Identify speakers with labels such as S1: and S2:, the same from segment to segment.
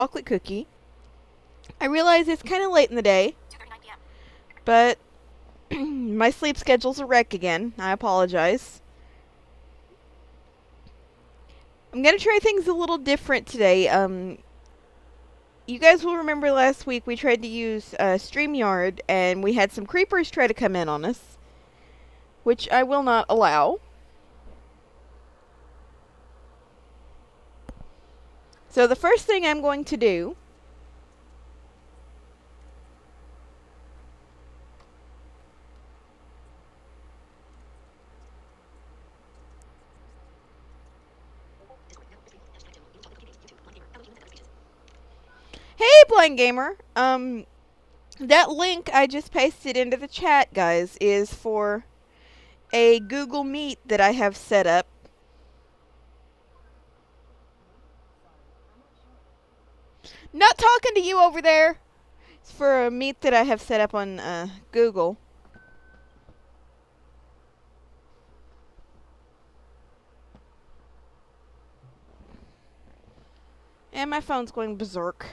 S1: chocolate cookie. I realize it's kind of late in the day, but my sleep schedule's a wreck again. I apologize. I'm gonna try things a little different today. You guys will remember last week we tried to use StreamYard and we had some creepers try to come in on us, which I will not allow. So the first thing I'm going to do Hey, Blind Gamer. That link I just pasted into the chat, guys, is for a Google Meet that I have set up. Not talking to you over there. It's for a meet that I have set up on Google. And my phone's going berserk.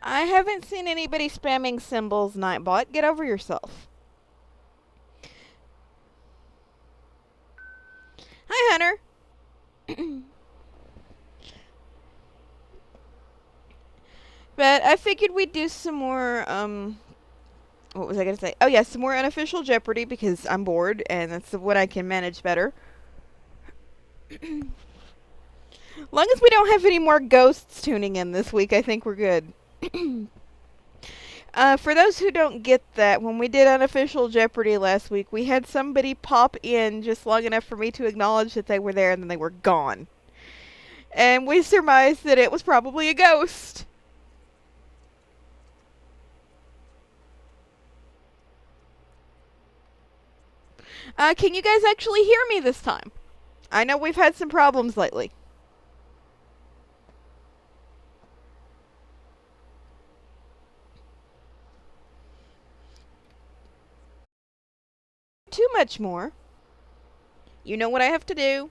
S1: I haven't seen anybody spamming symbols, Nightbot. Get over yourself. Hi, Hunter. But I figured we'd do some more, what was I going to say? Oh, yeah, some more unofficial Jeopardy because I'm bored and that's what I can manage better. Long as we don't have any more ghosts tuning in this week, I think we're good. For those who don't get that, when we did unofficial Jeopardy last week, we had somebody pop in just long enough for me to acknowledge that they were there and then they were gone. And we surmised that it was probably a ghost. Can you guys actually hear me this time? I know we've had some problems lately. Too much more. You know what I have to do.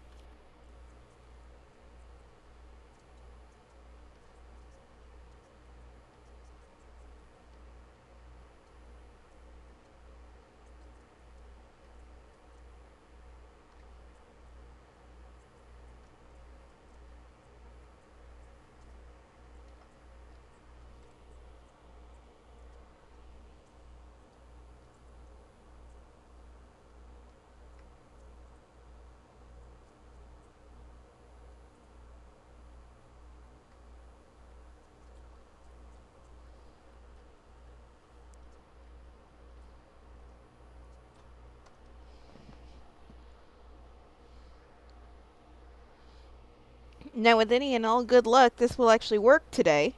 S1: Now, with any and all good luck, this will actually work today.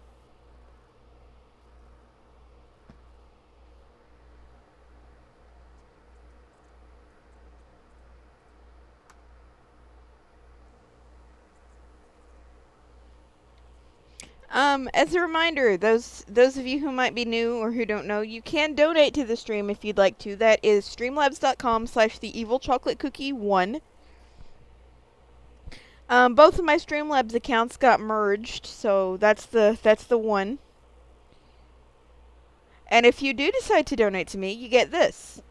S1: As a reminder, those of you who might be new or who don't know, you can donate to the stream if you'd like to. That is streamlabs.com/theevilchocolategookie1. Both of my Streamlabs accounts got merged, so that's the one. And if you do decide to donate to me, you get this.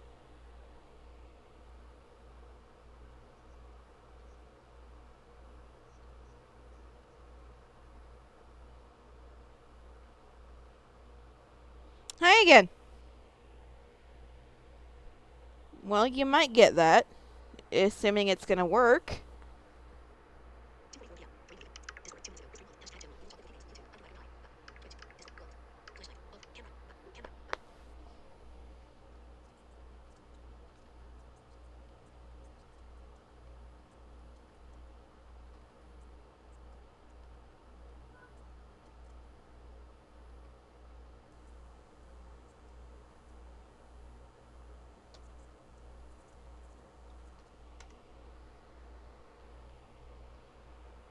S1: Hi again. Well, you might get that, assuming it's gonna work.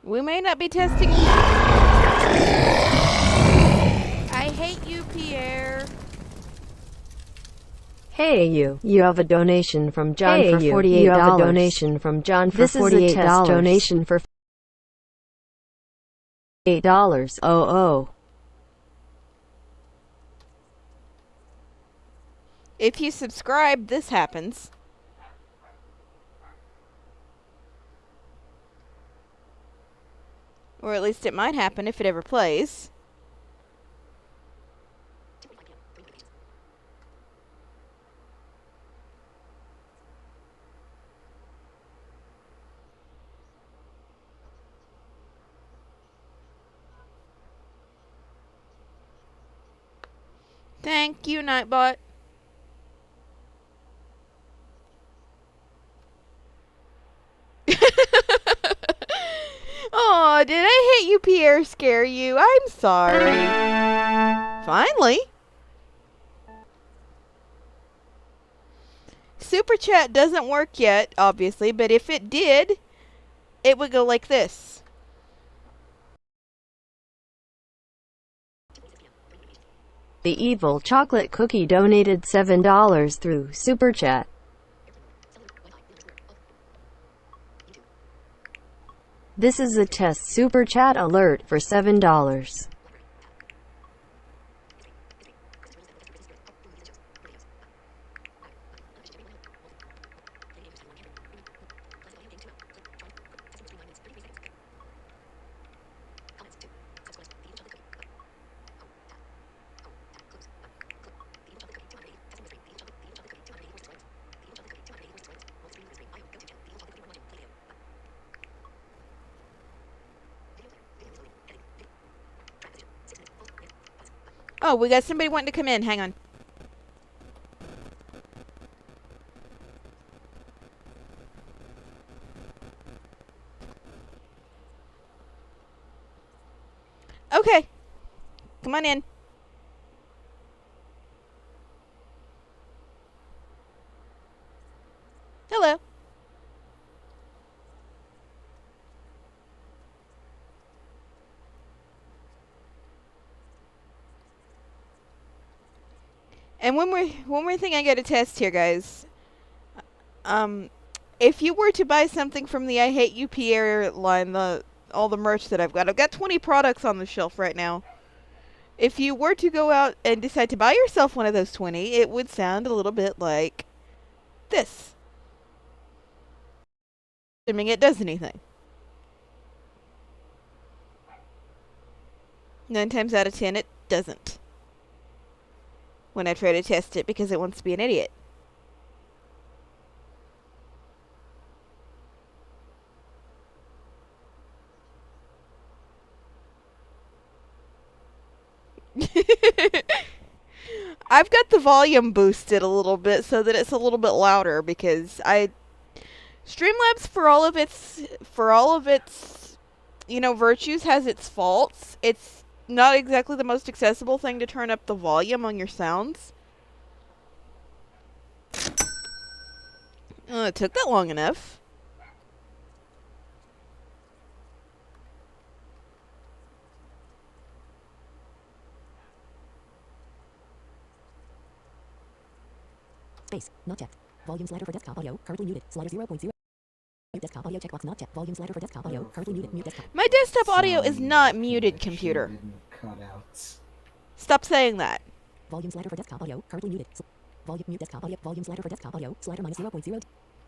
S1: We may not be testing. I hate you, Pierre.
S2: Hey you. You have a donation from John for $48. You have a donation from John for $48. This is a test donation for $8. Oh.
S1: If you subscribe, this happens. Or at least it might happen if it ever plays. Thank you, Nightbot. Oh, did I hate you, Pierre, scare you? I'm sorry. Finally. Super Chat doesn't work yet, obviously, but if it did, it would go like this.
S2: The Evil Chocolate Cookie donated $7 through Super Chat. This is a test Super Chat alert for $7.
S1: Oh, we got somebody wanting to come in. Hang on. Okay. Come on in. Hello. And one more thing I got to test here, guys. If you were to buy something from the I Hate You Pierre line, all the merch that I've got 20 products on the shelf right now. If you were to go out and decide to buy yourself one of those 20, it would sound a little bit like this. Assuming it does anything. 9 times out of 10, it doesn't. When I try to test it because it wants to be an idiot. I've got the volume boosted a little bit so that it's a little bit louder because Streamlabs for all of its virtues has its faults. It's not exactly the most accessible thing to turn up the volume on your sounds. It took that long enough.
S3: Space. Not checked. Volume slider for desktop audio. Currently muted. Slider 0.0. Mute desktop audio checkbox not checked. Volume slider for desktop audio. Currently muted. Mute desktop.
S1: My desktop audio is not muted, computer. Stop saying that.
S3: Volume slider for desktop audio. Currently muted. Volume mute desktop audio. Volume slider for desktop audio. Slider minus 0.0.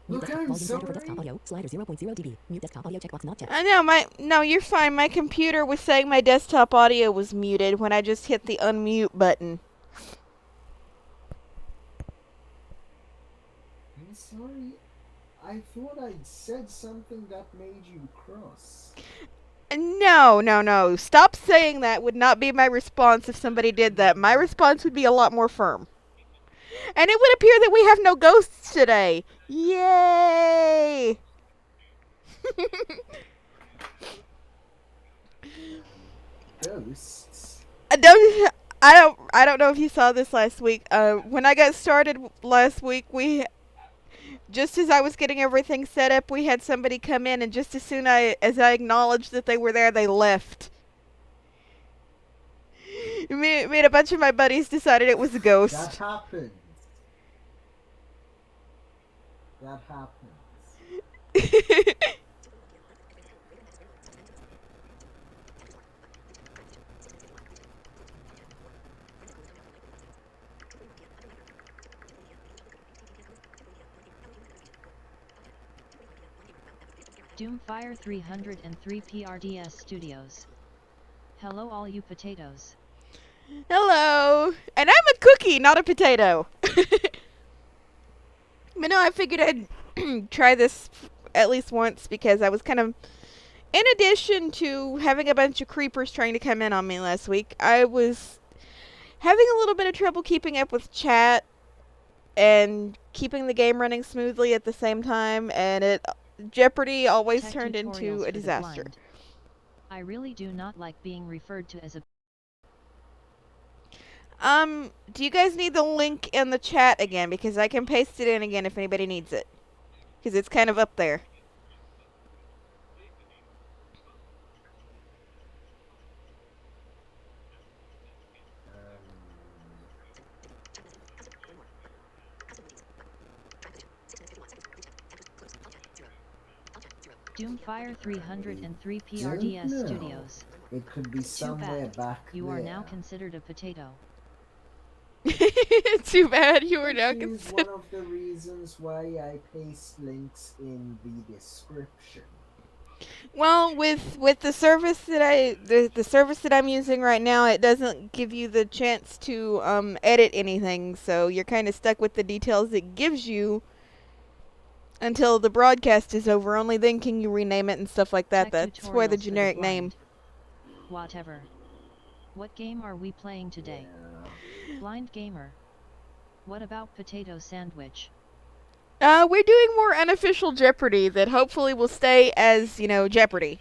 S3: Mute desktop. Volume slider for desktop audio. Slider 0.0 dB. Mute desktop audio checkbox not checked.
S1: I know no, you're fine. My computer was saying my desktop audio was muted when I just hit the unmute button.
S4: I'm sorry. I thought I'd said something that made you cross.
S1: No. Stop saying that. Would not be my response if somebody did that. My response would be a lot more firm. And it would appear that we have no ghosts today. Yay!
S4: Ghosts?
S1: I don't know if you saw this last week. When I got started last week, just as I was getting everything set up, we had somebody come in, and just as soon as I acknowledged that they were there, they left. Me and a bunch of my buddies decided it was a
S4: That
S1: ghost.
S4: happens. That happens.
S5: Doomfire 303 PRDS Studios. Hello all you potatoes.
S1: Hello. And I'm a cookie, not a potato. But no, I figured I'd try this at least once because I was kind of, in addition to having a bunch of creepers trying to come in on me last week, I was having a little bit of trouble keeping up with chat and keeping the game running smoothly at the same time, and Jeopardy always
S5: Tech
S1: turned
S5: tutorials
S1: into
S5: for
S1: a
S5: the
S1: disaster.
S5: blind. I really do not like being referred to as a...
S1: Do you guys need the link in the chat again? Because I can paste it in again if anybody needs it. Because it's kind of up there.
S5: Doomfire 303 PRDS
S4: Don't know.
S5: Studios.
S4: It could be
S5: Too
S4: somewhere
S5: bad.
S4: back
S5: You
S4: there.
S5: are now considered a potato.
S1: Too bad you were now
S4: Which is
S1: considered.
S4: one of the reasons why I paste links in the description.
S1: Well, with the service that the service that I'm using right now, it doesn't give you the chance to edit anything, so you're kind of stuck with the details it gives you until the broadcast is over. Only then can you rename it and stuff like that.
S5: Tech
S1: That's why the
S5: tutorials for
S1: generic name.
S5: blind. Whatever. What game are we playing today?
S4: Yeah.
S5: Blind gamer. What about potato sandwich?
S1: We're doing more unofficial Jeopardy that hopefully will stay as, Jeopardy.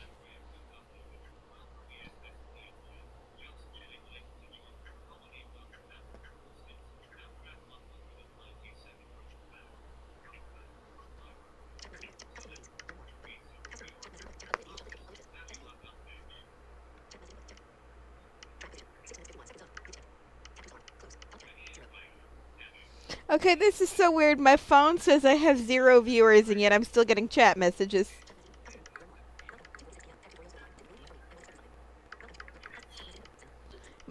S1: Okay, this is so weird. My phone says I have 0 viewers, and yet I'm still getting chat messages.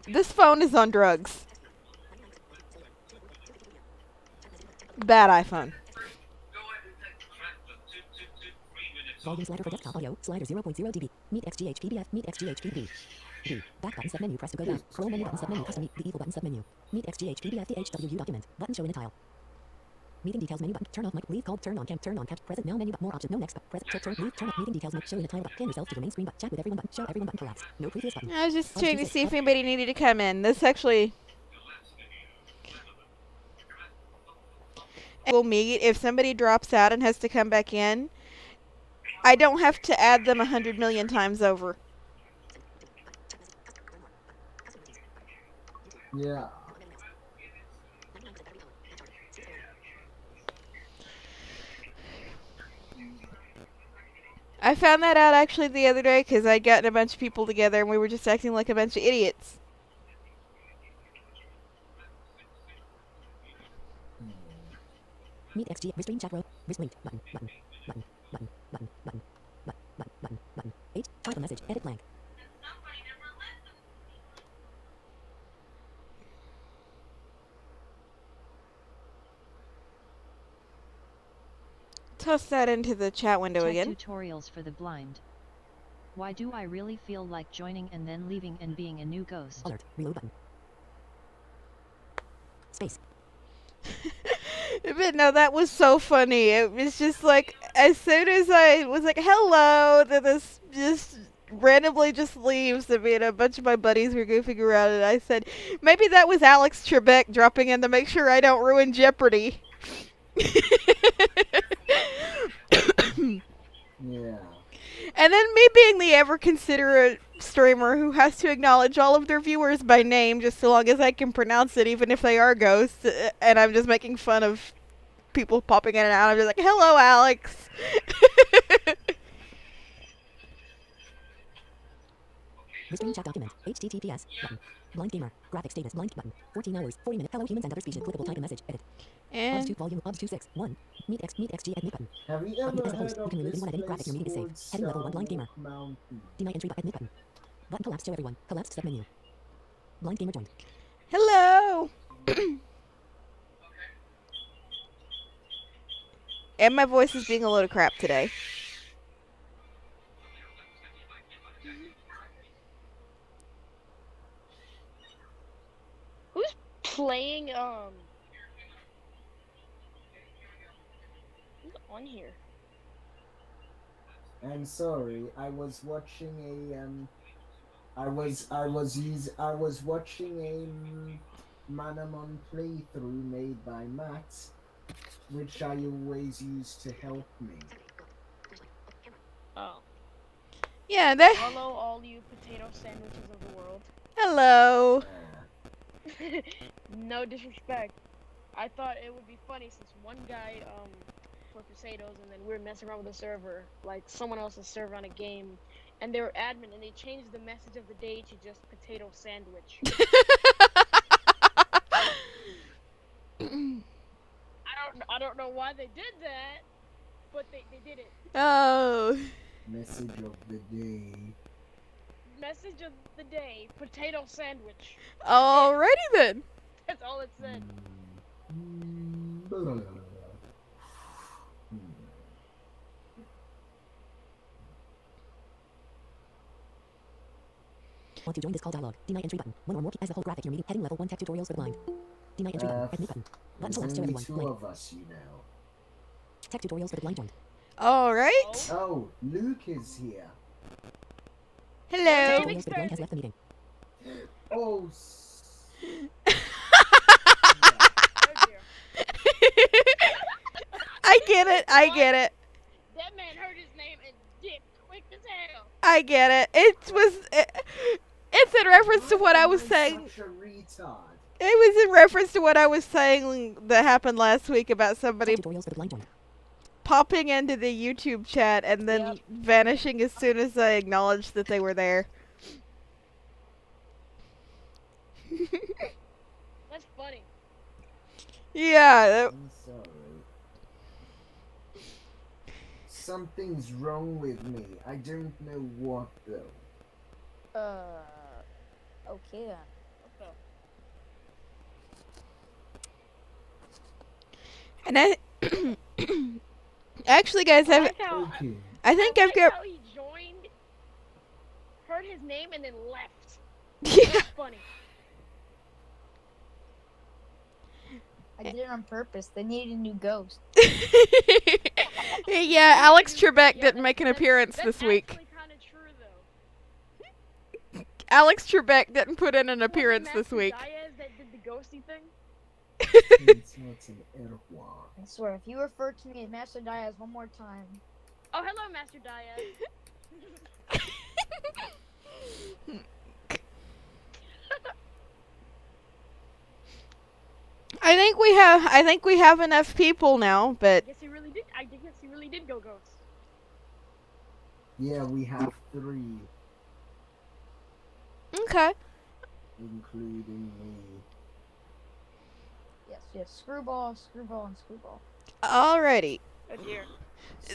S1: This phone is on drugs. Bad iPhone.
S3: Volume slider for desktop audio, slider 0.0 dB. Meet XGH PDF, meet XGH PDB. B. Back button submenu, press to go back. Scroll menu button submenu, custom meet the evil button submenu. Meet XGH PDF, the HWU document. Button show in a tile. Meeting details menu button. Turn off mic, leave called, turn on cam, present now menu button, more options, no next, present, turn, leave, turn up, meeting details, show in a tile button, pan yourself to the main screen button, chat with everyone button, show everyone button, collapse. No previous button.
S1: I was just checking to see if anybody needed to come in. This actually will meet if somebody drops out and has to come back in. I don't have to add them 100 million times over.
S4: Yeah.
S1: I found that out actually the other day because I'd gotten a bunch of people together and we were just acting like a bunch of idiots.
S3: Meet XG, restream chat row, link, button, button, button, button, button, button, button, button, button, 8, type a message, edit blank.
S1: Toss that into the chat window
S5: Tech
S1: again.
S5: tutorials for the blind. Why do I really feel like joining and then leaving and being a new ghost?
S3: Alert, reload button. Space.
S1: But no, that was so funny. It was just like, as soon as I was like, hello, then this just randomly just leaves. I mean, a bunch of my buddies were goofing around, and I said, maybe that was Alex Trebek dropping in to make sure I don't ruin Jeopardy.
S4: Yeah.
S1: And then me being the ever considerate streamer who has to acknowledge all of their viewers by name just so long as I can pronounce it, even if they are ghosts, and I'm just making fun of people popping in and out. I'm just like, hello, Alex.
S3: Restraining chat document. HTTPS. Button. Blind gamer. Graphic status. Blind button. 14 hours. 40 minutes. Hello humans and other species. Clickable type a message. Edit.
S1: And
S3: OBS2 volume. OBS26. 1. Meet XG admit button.
S4: Have you
S3: Button.
S4: ever
S3: As a host,
S4: heard
S3: you
S4: of
S3: can remove
S4: this
S3: anyone at any graphic your
S4: place
S3: meeting is
S4: called
S3: saved. Heading level 1 blind gamer.
S4: Starwalk Mountain?
S3: Deny entry by admit button. Button collapsed. Show everyone. Collapsed submenu. Blind gamer joined.
S1: hello. And my voice is being a load of crap today.
S6: Who's playing, who's on here?
S4: I'm sorry, I was watching a I was watching a Manamon playthrough made by Matt, which I always use to help me.
S6: Oh.
S1: Yeah, that.
S6: Hello, all you potato sandwiches of the world.
S1: Hello.
S6: No disrespect. I thought it would be funny since one guy, put potatoes and then we were messing around with the server, like someone else's server on a game, and they were admin and they changed the message of the day to just potato sandwich. I don't know why they did that, but they did it.
S1: Oh.
S4: Message of the day.
S6: Message of the day, potato sandwich.
S1: Alrighty then.
S6: That's all it said.
S4: Blah, blah, blah, blah.
S3: Want to join this call dialog. Deny entry button. One or more as a whole graphic your meeting. Heading level 1 tech tutorials for the blind. Deny entry button. Admit button. Button
S4: There's
S3: collapsed. Show
S4: only
S3: everyone.
S4: two
S3: Blank.
S4: of us, you know.
S3: Tech tutorials for the blind joined.
S1: Alright.
S4: Oh, Luke is here.
S1: Hello.
S3: Tutorials for the blind has left the meeting.
S4: Oh,
S6: Oh dear.
S1: I get it. I get it.
S6: That man heard his name and dipped quick as hell.
S1: I get it. It's in reference to what I was saying.
S4: Such a retard.
S1: It was in reference to what I was saying that happened last week about somebody
S3: Tech tutorials for the blind joined.
S1: popping into the YouTube chat and then
S6: Yep.
S1: vanishing as soon as I acknowledged that they were there.
S6: That's funny.
S1: Yeah.
S4: I'm sorry. Something's wrong with me. I don't know what though.
S7: Okay then.
S1: And I actually, guys,
S6: I like how,
S4: Okay.
S1: I think
S6: I
S1: I've
S6: like
S1: got.
S6: how he joined, heard his name, and then left.
S1: Yeah.
S6: That's funny.
S7: I did it on purpose. They needed a new ghost.
S1: Yeah, Alex Trebek
S6: Yeah,
S1: didn't make an appearance
S6: that's
S1: this week.
S6: actually kind of true, though.
S1: Alex Trebek didn't put in an
S6: Was it
S1: appearance this
S6: Master
S1: week.
S6: Diaz that did the ghosty thing?
S4: It's not an error.
S7: I swear, if you refer to me as Master Diaz one more time,
S6: Oh, hello, Master Diaz.
S1: I think we have enough people now, but
S6: I guess he really did. I guess he really did go ghost.
S4: Yeah, we have 3,
S1: okay.
S4: including me.
S7: yes, Screwball, Screwball, and Screwball.
S1: Alrighty.
S6: Oh dear.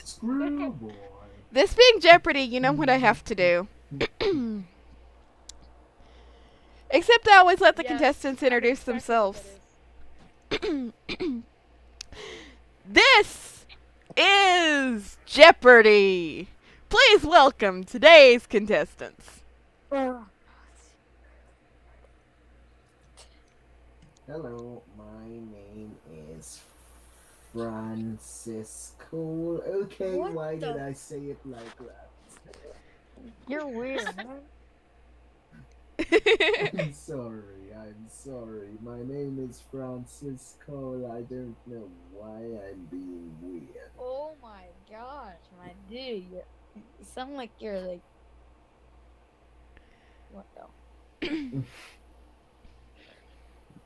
S4: Screw boy.
S1: This being Jeopardy, you know what I have to do. Except I always let the
S6: Yes,
S1: contestants
S6: I
S1: introduce
S6: respect what
S1: themselves.
S6: that is.
S1: This is Jeopardy! Please welcome today's contestants.
S4: Hello, my name is Francisco. Okay,
S7: What
S4: why
S7: the-
S4: did I say it like that?
S7: You're weird, man.
S4: I'm sorry. My name is Francisco. I don't know why I'm being weird.
S7: Oh my gosh, my dude. You sound like you're like. What the?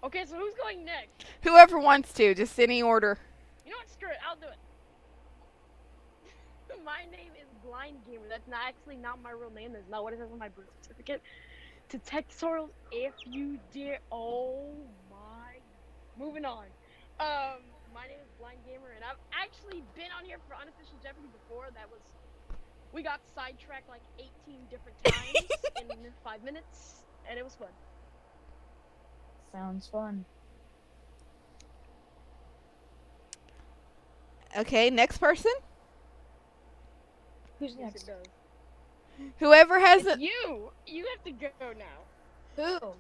S6: Okay, so who's going next?
S1: Whoever wants to, just any order.
S6: You know what? Screw it. I'll do it. My name is Blind Gamer. That's not actually not my real name. That's not what it says on my birth certificate. To tutorials, if you dare. Oh my. Moving on. My name is Blind Gamer, and I've actually been on here for unofficial Jeopardy before. We got sidetracked like 18 different times in 5 minutes, and it was fun.
S7: Sounds fun.
S1: Okay, next person.
S7: Who's
S6: Yes,
S7: next?
S6: it does.
S1: Whoever
S6: It's
S1: hasn't
S6: you. You have to go now.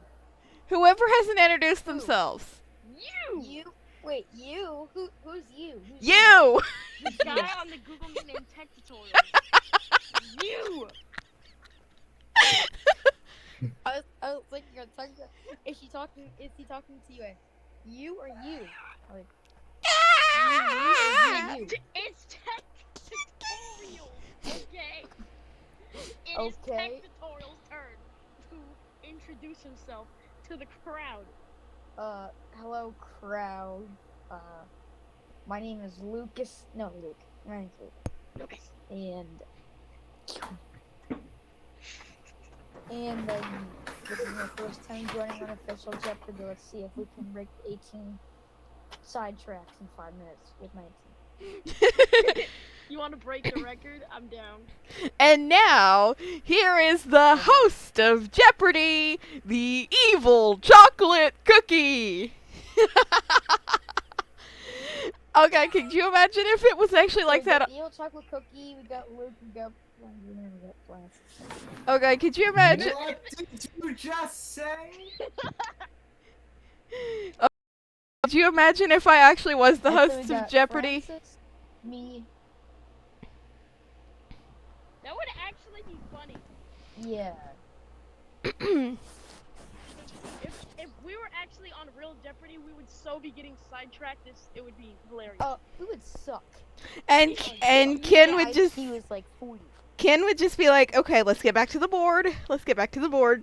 S1: whoever hasn't introduced themselves.
S6: You.
S7: You? Wait, you? Who's you? Who's
S1: You.
S6: The guy on the Google Meet name tech tutorial. You.
S7: I was thinking of talking to, is he talking to you? You or you? Like, you.
S6: It's tech tutorials. Okay. It is
S7: Okay.
S6: tech tutorial's turn to introduce himself to the crowd.
S7: Hello crowd. My name is Lucas. No, Luke. My name's Luke.
S6: Lucas.
S7: And this is my first time joining unofficial Jeopardy. Let's see if we can break 18 sidetracks in 5 minutes with 19.
S6: You want to break the record? I'm down.
S1: And now, here is the host of Jeopardy, the evil chocolate cookie. Okay, could you imagine if it was actually like
S7: We got
S1: that?
S7: the evil chocolate cookie. We got Luke. We got Blanche.
S1: Okay, could you imagine?
S4: What did you just say?
S1: Could you imagine if I actually was the
S7: And so we
S1: host of
S7: got
S1: Jeopardy?
S7: Francis, me.
S6: That would actually be funny.
S7: Yeah.
S6: If we were actually on real Jeopardy, we would so be getting sidetracked. It would be hilarious.
S7: Oh, we would suck.
S1: And Ken
S7: Yeah,
S1: would just
S7: He was like 40.
S1: Ken would just be like, "Okay, let's get back to the board. Let's get back to the board."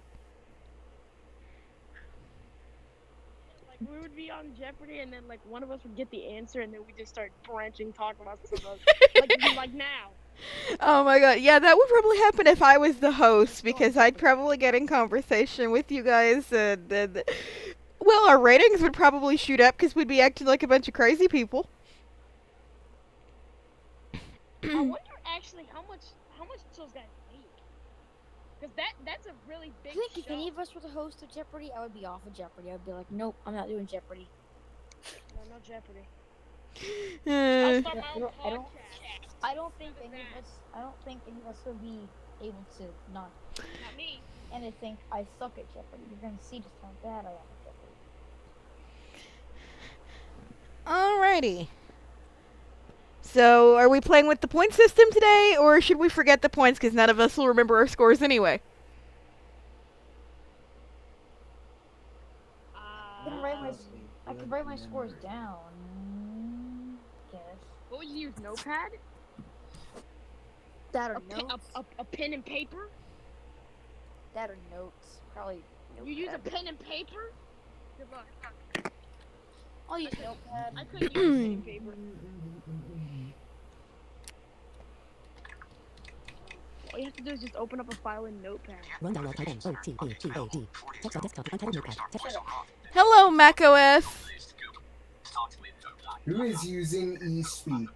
S6: Like we would be on Jeopardy, and then like one of us would get the answer, and then we just start branching, talking about stuff like now.
S1: Oh my god, yeah, that would probably happen if I was the host, because I'd probably get in conversation with you guys, and well, our ratings would probably shoot up because we'd be acting like a bunch of crazy people.
S6: I wonder actually how much those guys make, because that's a really big
S7: I think
S6: show.
S7: if any of us were the host of Jeopardy, I would be off of Jeopardy. I'd be like, nope, I'm not doing Jeopardy.
S6: No Jeopardy.
S1: Uh,
S6: I'll start my own
S7: I don't-
S6: podcast.
S7: I don't think any of us would be able to not.
S6: Not me.
S7: And I think I suck at Jeopardy. You're gonna see just how bad I am at Jeopardy.
S1: Alrighty. So, are we playing with the point system today, or should we forget the points because none of us will remember our scores anyway?
S7: I could write my scores down. Guess.
S6: What would you use? Notepad?
S7: That or
S6: A
S7: notes.
S6: pen and paper?
S7: That or notes. Probably.
S6: You use a
S7: notepad.
S6: pen and paper? Good luck.
S7: I'll use notepad.
S6: I couldn't use a pen and paper. All you have to do is just open up a file in Notepad.
S3: Run download type N O T A T A D. Text on desktop untitled notepad. Text.
S1: Hello, macOS.
S4: Who is using eSpeak?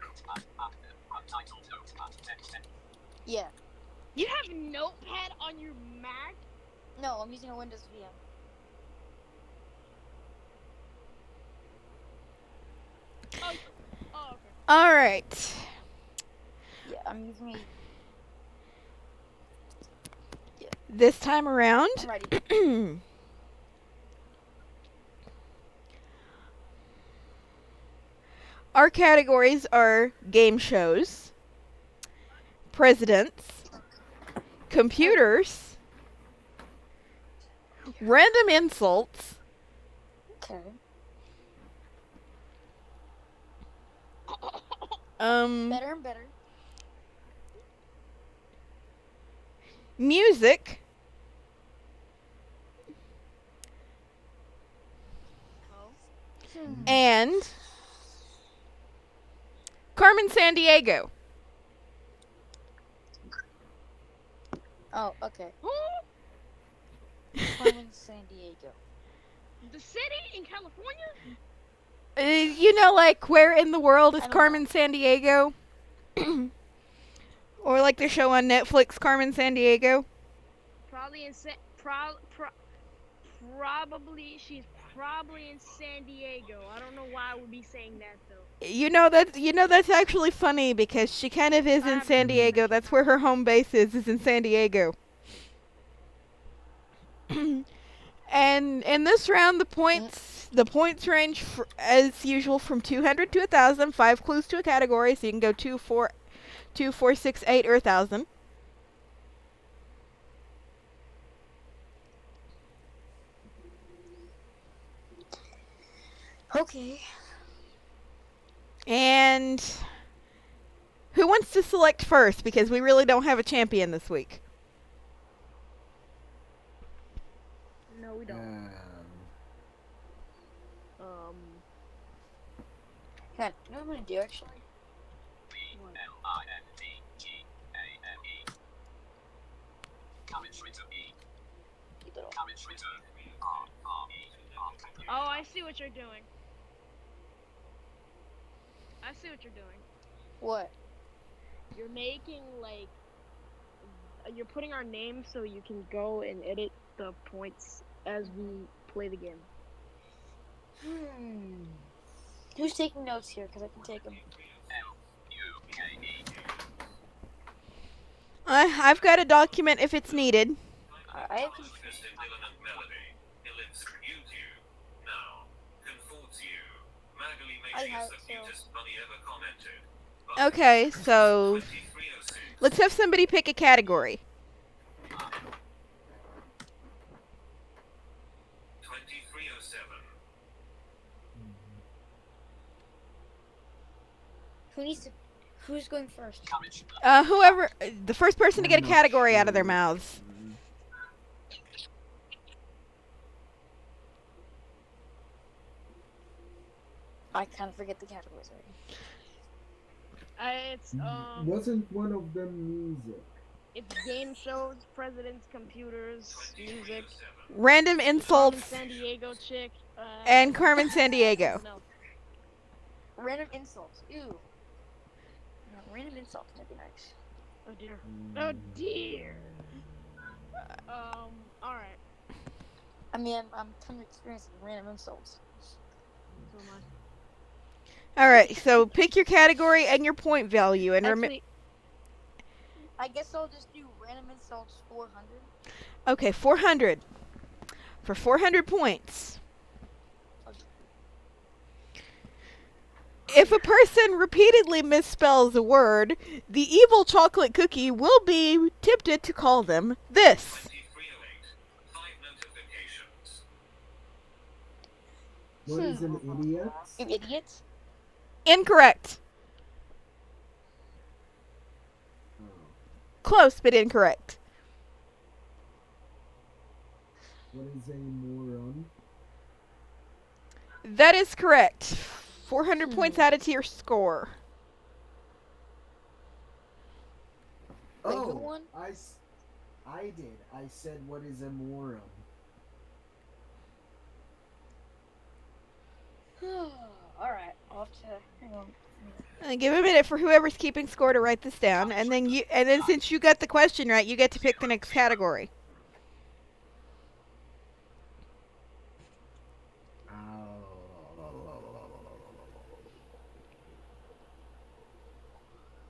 S7: Yeah.
S6: You have Notepad on your Mac?
S7: No, I'm using a Windows VM.
S6: Oh, okay.
S1: Alright.
S7: Yeah, I'm using a.
S1: This time around,
S7: I'm ready.
S1: our categories are game shows, presidents, computers, random insults,
S7: Okay. Better and better.
S1: music, and Carmen Sandiego.
S7: Oh, okay.
S6: Who?
S7: Carmen Sandiego.
S6: The city in California?
S1: You know, like, where in the world is
S7: I don't
S1: Carmen Sandiego? Or like the show on Netflix, Carmen Sandiego.
S6: Probably in probably she's probably in San Diego. I don't know why I would be saying that though.
S1: That's actually funny because she kind of is in San Diego. That's where her home base is in San Diego. And in this round, the points range as usual from 200 to 1,000. 5 clues to a category, so you can go 2, 4, 6, 8, or 1,000.
S7: Okay.
S1: And who wants to select first? Because we really don't have a champion this week.
S6: No, we don't.
S7: Yeah, you know what I'm gonna do actually?
S6: Oh, I see what you're doing. I see what you're doing.
S7: What?
S6: You're making like you're putting our names so you can go and edit the points as we play the game.
S7: Who's taking notes here? Because I can take them.
S1: I've got a document if it's needed.
S7: I have. I have so.
S1: Okay, so let's have somebody pick a category.
S7: Who's going first?
S1: Whoever, the first person to get a category out of their mouths.
S7: I kind of forget the categories already.
S6: It's
S4: Wasn't one of them music?
S6: it's game shows, presidents, computers, music,
S1: Random
S6: Carmen
S1: insults
S6: San Diego chick,
S1: and Carmen Sandiego.
S6: No.
S7: Random insults. Ew. No, random insults would be nice.
S6: Oh dear. Oh dear. All right.
S7: I mean, I'm kind of experiencing random insults.
S6: So am I.
S1: Alright, so pick your category and your point value. And
S6: Actually,
S7: I guess I'll just do random insults 400.
S1: okay, 400. For 400 points. If a person repeatedly misspells a word, the evil chocolate cookie will be tempted to call them this.
S4: What is an idiot?
S7: You idiots?
S1: Incorrect.
S4: Oh.
S1: Close, but incorrect.
S4: What is a moron?
S1: That is correct. 400 points added to your score.
S7: Wait, who
S4: Oh,
S7: won?
S4: I did. I said, what is a moron?
S7: Alright, I'll have to hang on.
S1: Give a minute for whoever's keeping score to write this down, and then since you got the question right, you get to pick the next category.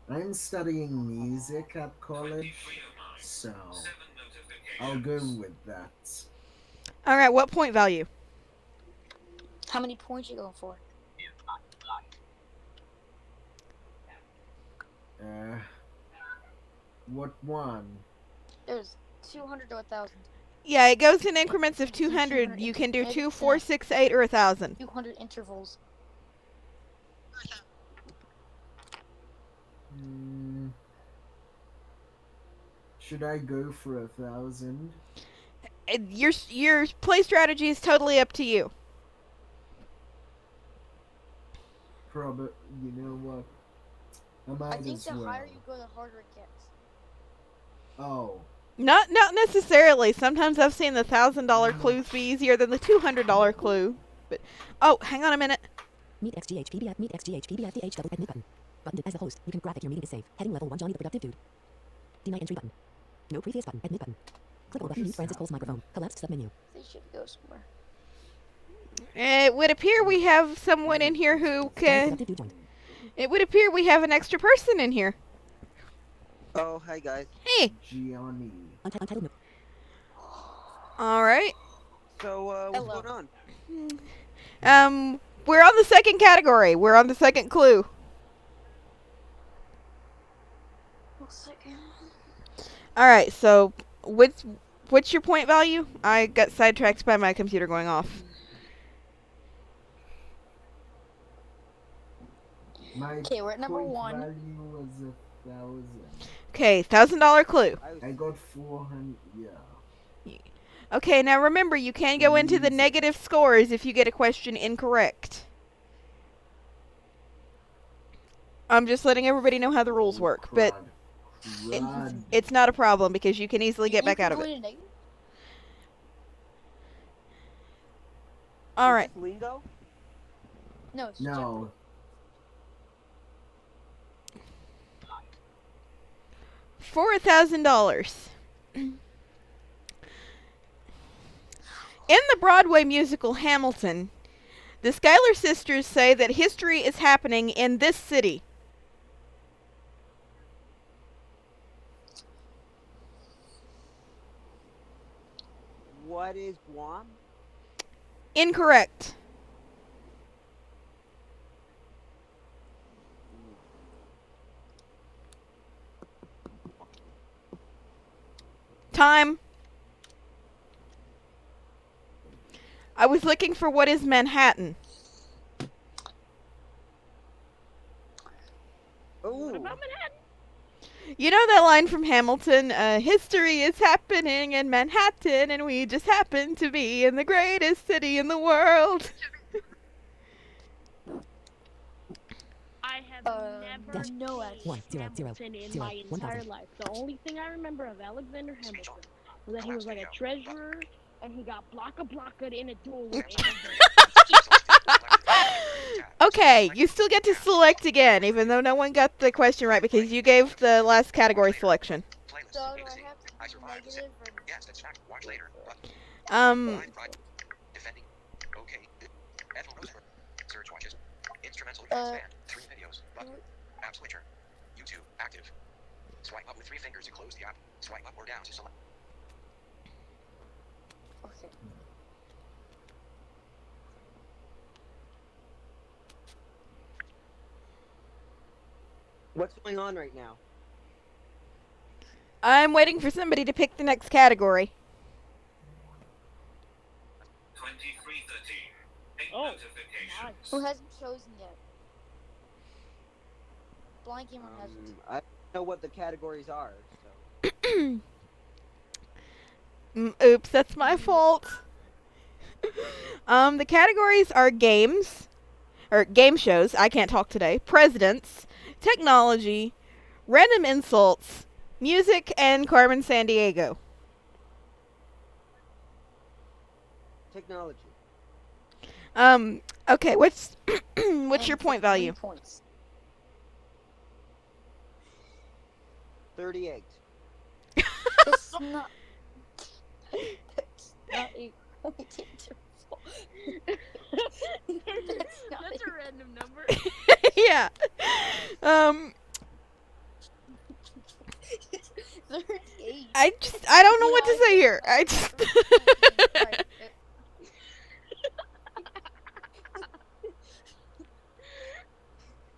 S4: I'm studying music at college, so I'll go with that.
S1: All right, what point value?
S7: How many points you going for?
S4: What one?
S7: There's 200 to 1,000.
S1: Yeah, it goes in increments of 200. You can do 2, 4, 6, 8, or 1,000.
S7: 200 intervals.
S4: Should I go for 1,000?
S1: Your play strategy is totally up to you.
S4: Probably. You know what? I
S7: I
S4: might
S7: think
S4: as
S7: the
S4: well.
S7: higher you go, the harder it gets.
S4: Oh.
S1: Not necessarily. Sometimes I've seen the $1,000 clues be easier than the $200 clue. But oh, hang on a minute.
S3: Meet XGH PDF. Meet XGH PDF. DH double admit button. Button. As the host, you can graphic your meeting is saved. Heading level 1 Johnny the Productive Dude. Deny entry button. No previous button. Admit button. Click on button. Mute Francis Cole's microphone. Collapsed submenu.
S7: They should go somewhere.
S1: It would appear we have someone in here who
S3: Johnny the
S1: can.
S3: Productive Dude joined.
S1: It would appear we have an extra person in here.
S8: Oh, hi guys.
S1: Hey.
S4: Gianni.
S3: Untitled note.
S1: All right.
S8: So, what's
S7: Hello.
S8: going on?
S1: We're on the second category. We're on the second clue.
S7: 1 second.
S1: All right. So, what's your point value? I got sidetracked by my computer going off.
S4: My
S7: Okay, we're at number
S4: point
S7: 1.
S4: value was 1,000.
S1: Okay, $1,000 clue.
S4: I got 400. Yeah.
S1: Okay, now remember, you can go into the negative scores if you get a question incorrect. I'm just letting everybody know how the rules work, but it's not a problem because you can easily get back out of it. All right.
S8: Is this lingo?
S7: No, it's
S4: No.
S1: For $1,000. In the Broadway musical Hamilton, the Schuyler sisters say that history is happening in this city.
S8: What is Guam?
S1: Incorrect. Time. I was looking for what is Manhattan.
S8: Oh,
S6: What about Manhattan?
S1: You know that line from Hamilton? History is happening in Manhattan, and we just happen to be in the greatest city in the world.
S6: I have never
S7: Dash.
S6: seen
S7: No, actually.
S3: 1 0 0
S6: Hamilton in
S3: 0
S6: my entire
S3: 1000.
S6: life. The only thing I remember of Alexander Hamilton was that he was like a treasurer and he got blocked in a duel with
S1: Okay, you still get to select again, even though no one got the question right because you gave the last category selection.
S7: So do I have to be negative or...
S9: Yes, that's fact. Watch later. Button. Defending. Okay. Ethel Rosenberg. Search watches. Instrumental band. 3 videos. Button. App switcher. YouTube. Active. Swipe up with 3 fingers to close the app. Swipe up or down to select.
S7: Okay.
S8: what's going on right now?
S1: I'm waiting for somebody to pick the next category.
S10: 2313.
S6: Oh,
S10: Notifications.
S7: Who hasn't chosen yet? Blind Gamer hasn't.
S8: I don't know what the categories are, so.
S1: Oops, that's my fault. The categories are games, or game shows, I can't talk today, presidents, technology, random insults, music, and Carmen Sandiego.
S8: Technology.
S1: Okay, what's what's
S7: And
S1: your point
S7: 3
S1: value?
S7: points.
S8: 38.
S7: It's not. That's not a point interval.
S6: That's a random number.
S1: Yeah.
S7: 38.
S1: I don't know what to say here. I just
S7: Right.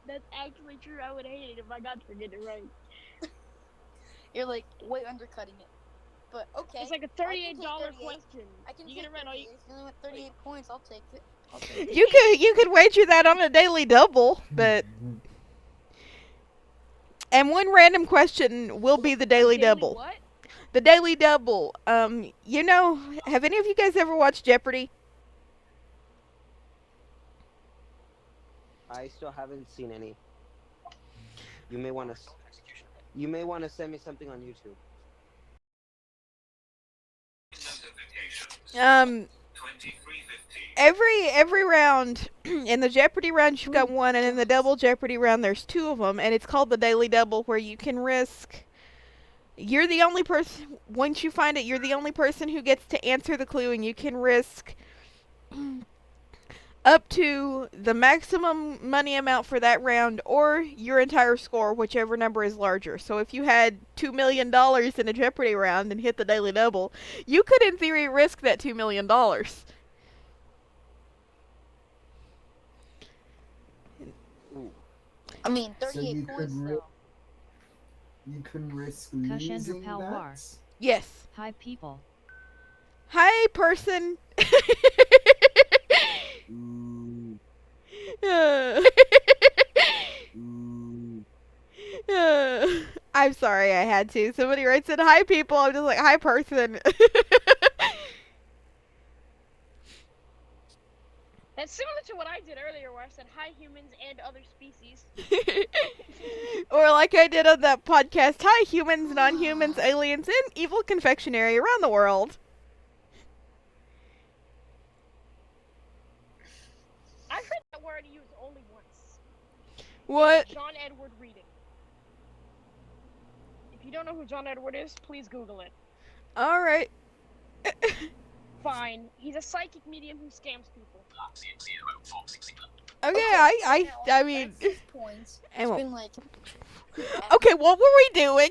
S6: That's actually true. I would hate it if I got to get it right.
S7: You're like way undercutting it. But okay.
S6: It's like a
S7: I can take
S6: $38
S7: 38.
S6: question.
S7: I can
S6: You
S7: take
S6: get it right. All you
S7: 38. If you only went 38 points, I'll take it. I'll take it.
S1: you could wager that on a daily double, but and one random question will be the daily double.
S6: What?
S1: The daily double. You know, have any of you guys ever watched Jeopardy?
S8: I still haven't seen any. You may want to. You may want to send me something on YouTube.
S1: Every round in the Jeopardy round you've got one, and in the double Jeopardy round there's two of them, and it's called the Daily Double, where you can risk. You're the only person. Once you find it, you're the only person who gets to answer the clue, and you can risk up to the maximum money amount for that round, or your entire score, whichever number is larger. So if you had $2 million in a Jeopardy round and hit the Daily Double, you could in theory risk that $2 million.
S7: I mean,
S4: So
S7: 38
S4: you
S7: points
S4: could
S7: though.
S4: You can risk
S5: Kushendra
S4: losing
S5: Palwar.
S4: that.
S1: Yes.
S5: Hi people.
S1: Hi, person.
S4: Ooh.
S1: I'm sorry, I had to. Somebody writes in, hi, people. I'm just like, hi, person.
S6: That's similar to what I did earlier, where I said hi humans and other species.
S1: Or like I did on that podcast, hi, humans, non-humans, aliens, and evil confectionery around the world.
S6: I've heard that word used only once.
S1: What?
S6: John Edward reading. If you don't know who John Edward is, please Google it.
S1: Alright.
S6: Fine. He's a psychic medium who scams people.
S1: Okay, I mean...
S7: Points.
S1: I
S7: It's
S1: won't.
S7: been like
S1: Okay, what were we doing?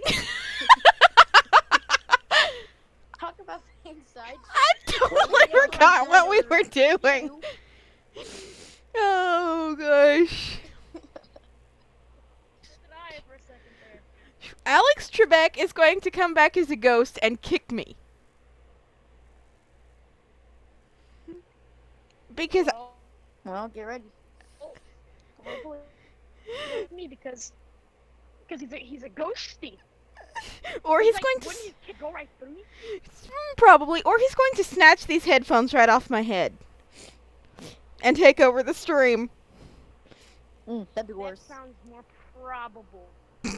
S7: talk about the inside.
S1: I totally forgot what we were doing. Oh, gosh.
S6: For a second there.
S1: Alex Trebek is going to come back as a ghost and kick me. Because...
S7: Well, get ready.
S6: Me because he's a ghosty.
S1: Or he's
S6: like,
S1: going to...
S6: Wouldn't you go right through me?
S1: Probably. Or he's going to snatch these headphones right off my head. And take over the stream.
S7: That'd be worse.
S6: That sounds more probable. Yeah,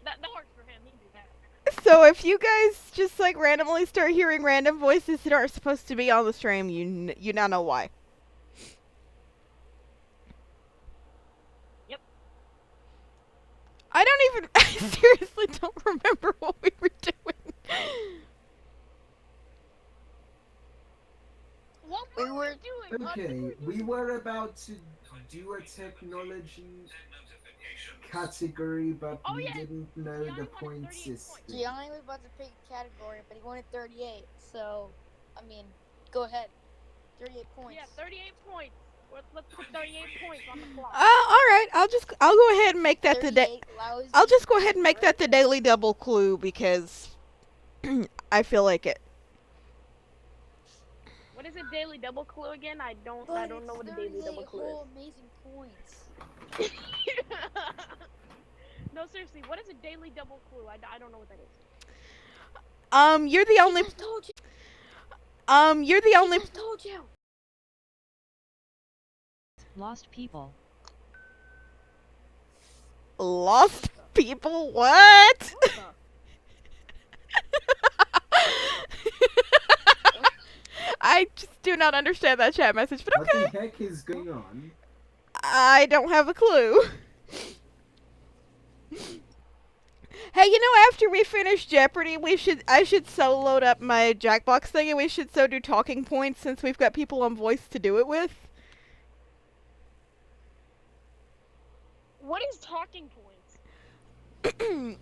S6: that works for him. He can do that.
S1: So if you guys just like randomly start hearing random voices that aren't supposed to be on the stream, you now know why.
S6: Yep.
S1: I seriously don't remember what we were doing.
S6: What
S7: We
S6: were
S7: were-
S6: we doing?
S4: Okay, we were about to do a technology category, but
S6: Oh,
S4: we
S6: yeah.
S4: didn't know
S6: Gianni
S4: the
S6: wanted
S4: point
S6: 38
S4: system.
S6: points.
S7: Gianni was about to pick a category, but he wanted 38. So, I mean, go ahead. 38 points.
S6: Yeah, 38 points. Let's put 38 points on the clock.
S1: All right. I'll go ahead and make that the day.
S7: 38 lousy.
S1: I'll just go ahead and make that the daily double clue because I feel like it.
S6: What is a daily double clue again? I don't know what a daily double clue is.
S7: whole amazing points.
S6: No, seriously, what is a daily double clue? I don't know what that is.
S1: You're the only.
S7: I told you.
S1: You're the only.
S7: I told you.
S5: Lost people.
S1: Lost people. What? I just do not understand that chat message, but okay.
S4: What the heck is going on?
S1: I don't have a clue. Hey, you know, after we finish Jeopardy, I should so load up my Jackbox thing, and we should so do talking points since we've got people on voice to do it with.
S6: What is talking points?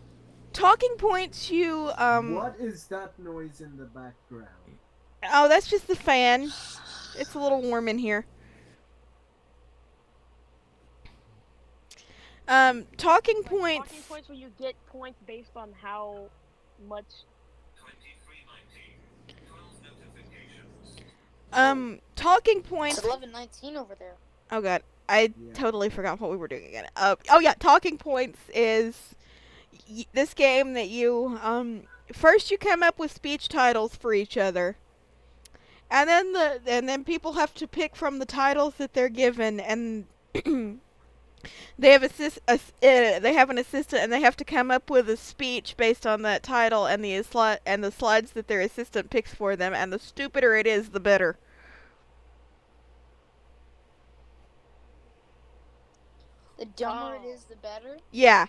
S1: Talking points, you
S4: What is that noise in the background?
S1: Oh, that's just the fan. It's a little warm in here. Talking points.
S6: Talking points where you get points based on how much.
S1: Talking points.
S7: It's 11:19 over there.
S1: Oh god, I totally forgot what we were doing again. Oh yeah, talking points is this game that you first you come up with speech titles for each other, and then people have to pick from the titles that they're given, and They have they have an assistant, and they have to come up with a speech based on that title and the slides that their assistant picks for them. And the stupider it is, the better.
S7: The dumber it is, the better.
S1: Yeah.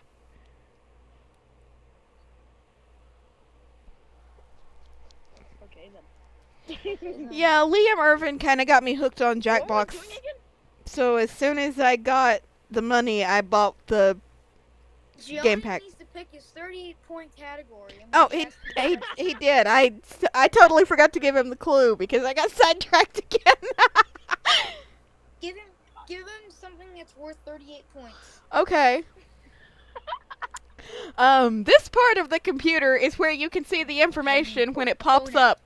S6: Okay then.
S1: Yeah, Liam Irvin kind of got me hooked on
S6: What am I
S1: Jackbox.
S6: doing again?
S1: So as soon as I got the money, I bought the game pack.
S7: Needs to pick his 38-point category.
S1: Oh, he did. I totally forgot to give him the clue because I got sidetracked again.
S7: Give him something that's worth 38 points.
S1: Okay. This part of the computer is where you can see the information when it pops up.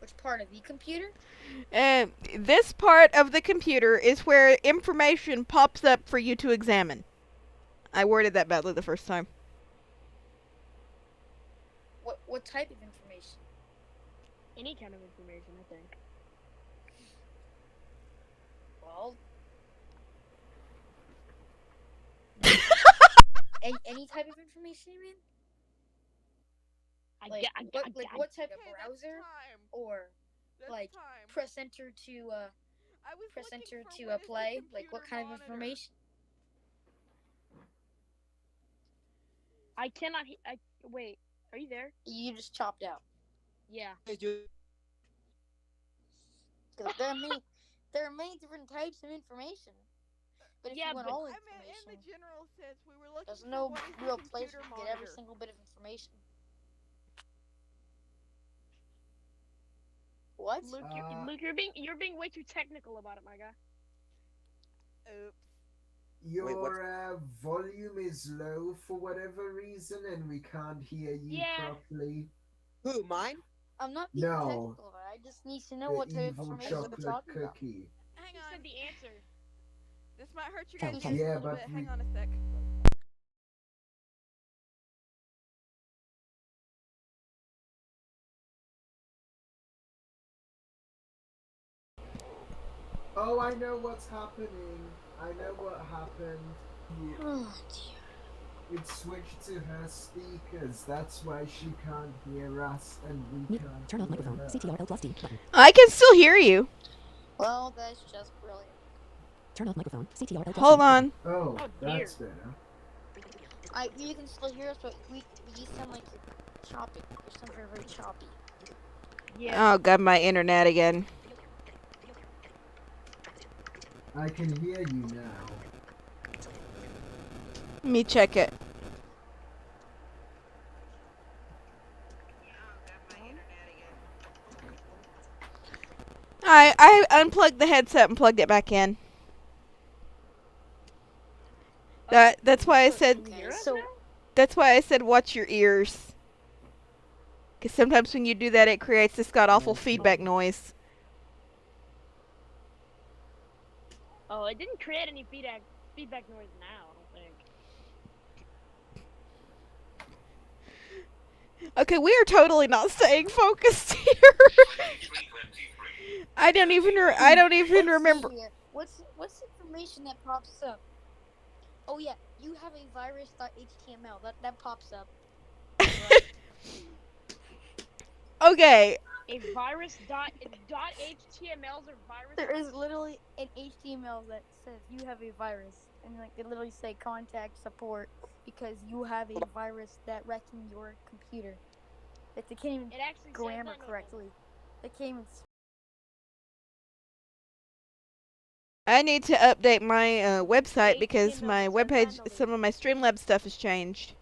S7: Which part of the computer?
S1: This part of the computer is where information pops up for you to examine. I worded that badly the first time.
S7: What type of information?
S6: Any kind of information, I think.
S7: Well, any type of information, you mean? What type of browser? Or like press enter to play? Like what kind of information?
S6: I cannot. Wait. Are you there?
S7: You just chopped out.
S6: Yeah.
S7: Because there are many different types of information. But if you want all information,
S1: in the general sense, we were looking
S7: there's no real place to get every single bit of information. What?
S6: Luke, you're being way too technical about it, my guy.
S1: Oops.
S4: Your volume is low for whatever reason, and we can't hear you properly.
S8: Who, mine?
S7: I'm not being technical. I just need to know what type of information we're talking about.
S1: Hang
S6: Who
S1: on.
S6: said the answer?
S1: This might hurt you guys just a
S4: Yeah,
S1: little
S4: but
S1: bit. Hang on a sec.
S4: Oh, I know what's happening. I know what happened.
S7: Oh dear.
S4: It switched to her speakers. That's why she can't hear us, and we can't
S3: Turn off
S4: hear
S3: microphone.
S4: her.
S3: CTRL+D button.
S1: I can still hear you.
S7: Well, that's just brilliant.
S3: Turn off microphone. CTRL+D.
S1: Hold on.
S4: Oh,
S6: Oh,
S4: that's better.
S7: You can still hear us, but you sound like you're choppy. You sound very, very choppy.
S6: Yeah.
S1: Oh god, my internet again.
S4: I can hear you now.
S1: Let me check it. I unplugged the headset and plugged it back in. That's why I said. That's why I said watch your ears. Because sometimes when you do that, it creates this god awful feedback noise.
S6: Oh, it didn't create any feedback noise now, I don't think.
S1: Okay, we are totally not staying focused here. I don't even remember.
S7: What's information that pops up? Oh yeah, you have a virus.html. That pops up. Right?
S1: Okay.
S6: A virus.htmls or virus.
S7: There is literally an HTML that says you have a virus, and like they literally say contact support because you have a virus that wrecking your computer. If they can't even grammar correctly, they can't even.
S1: I need to update my website because my webpage, some of my Streamlabs stuff has changed.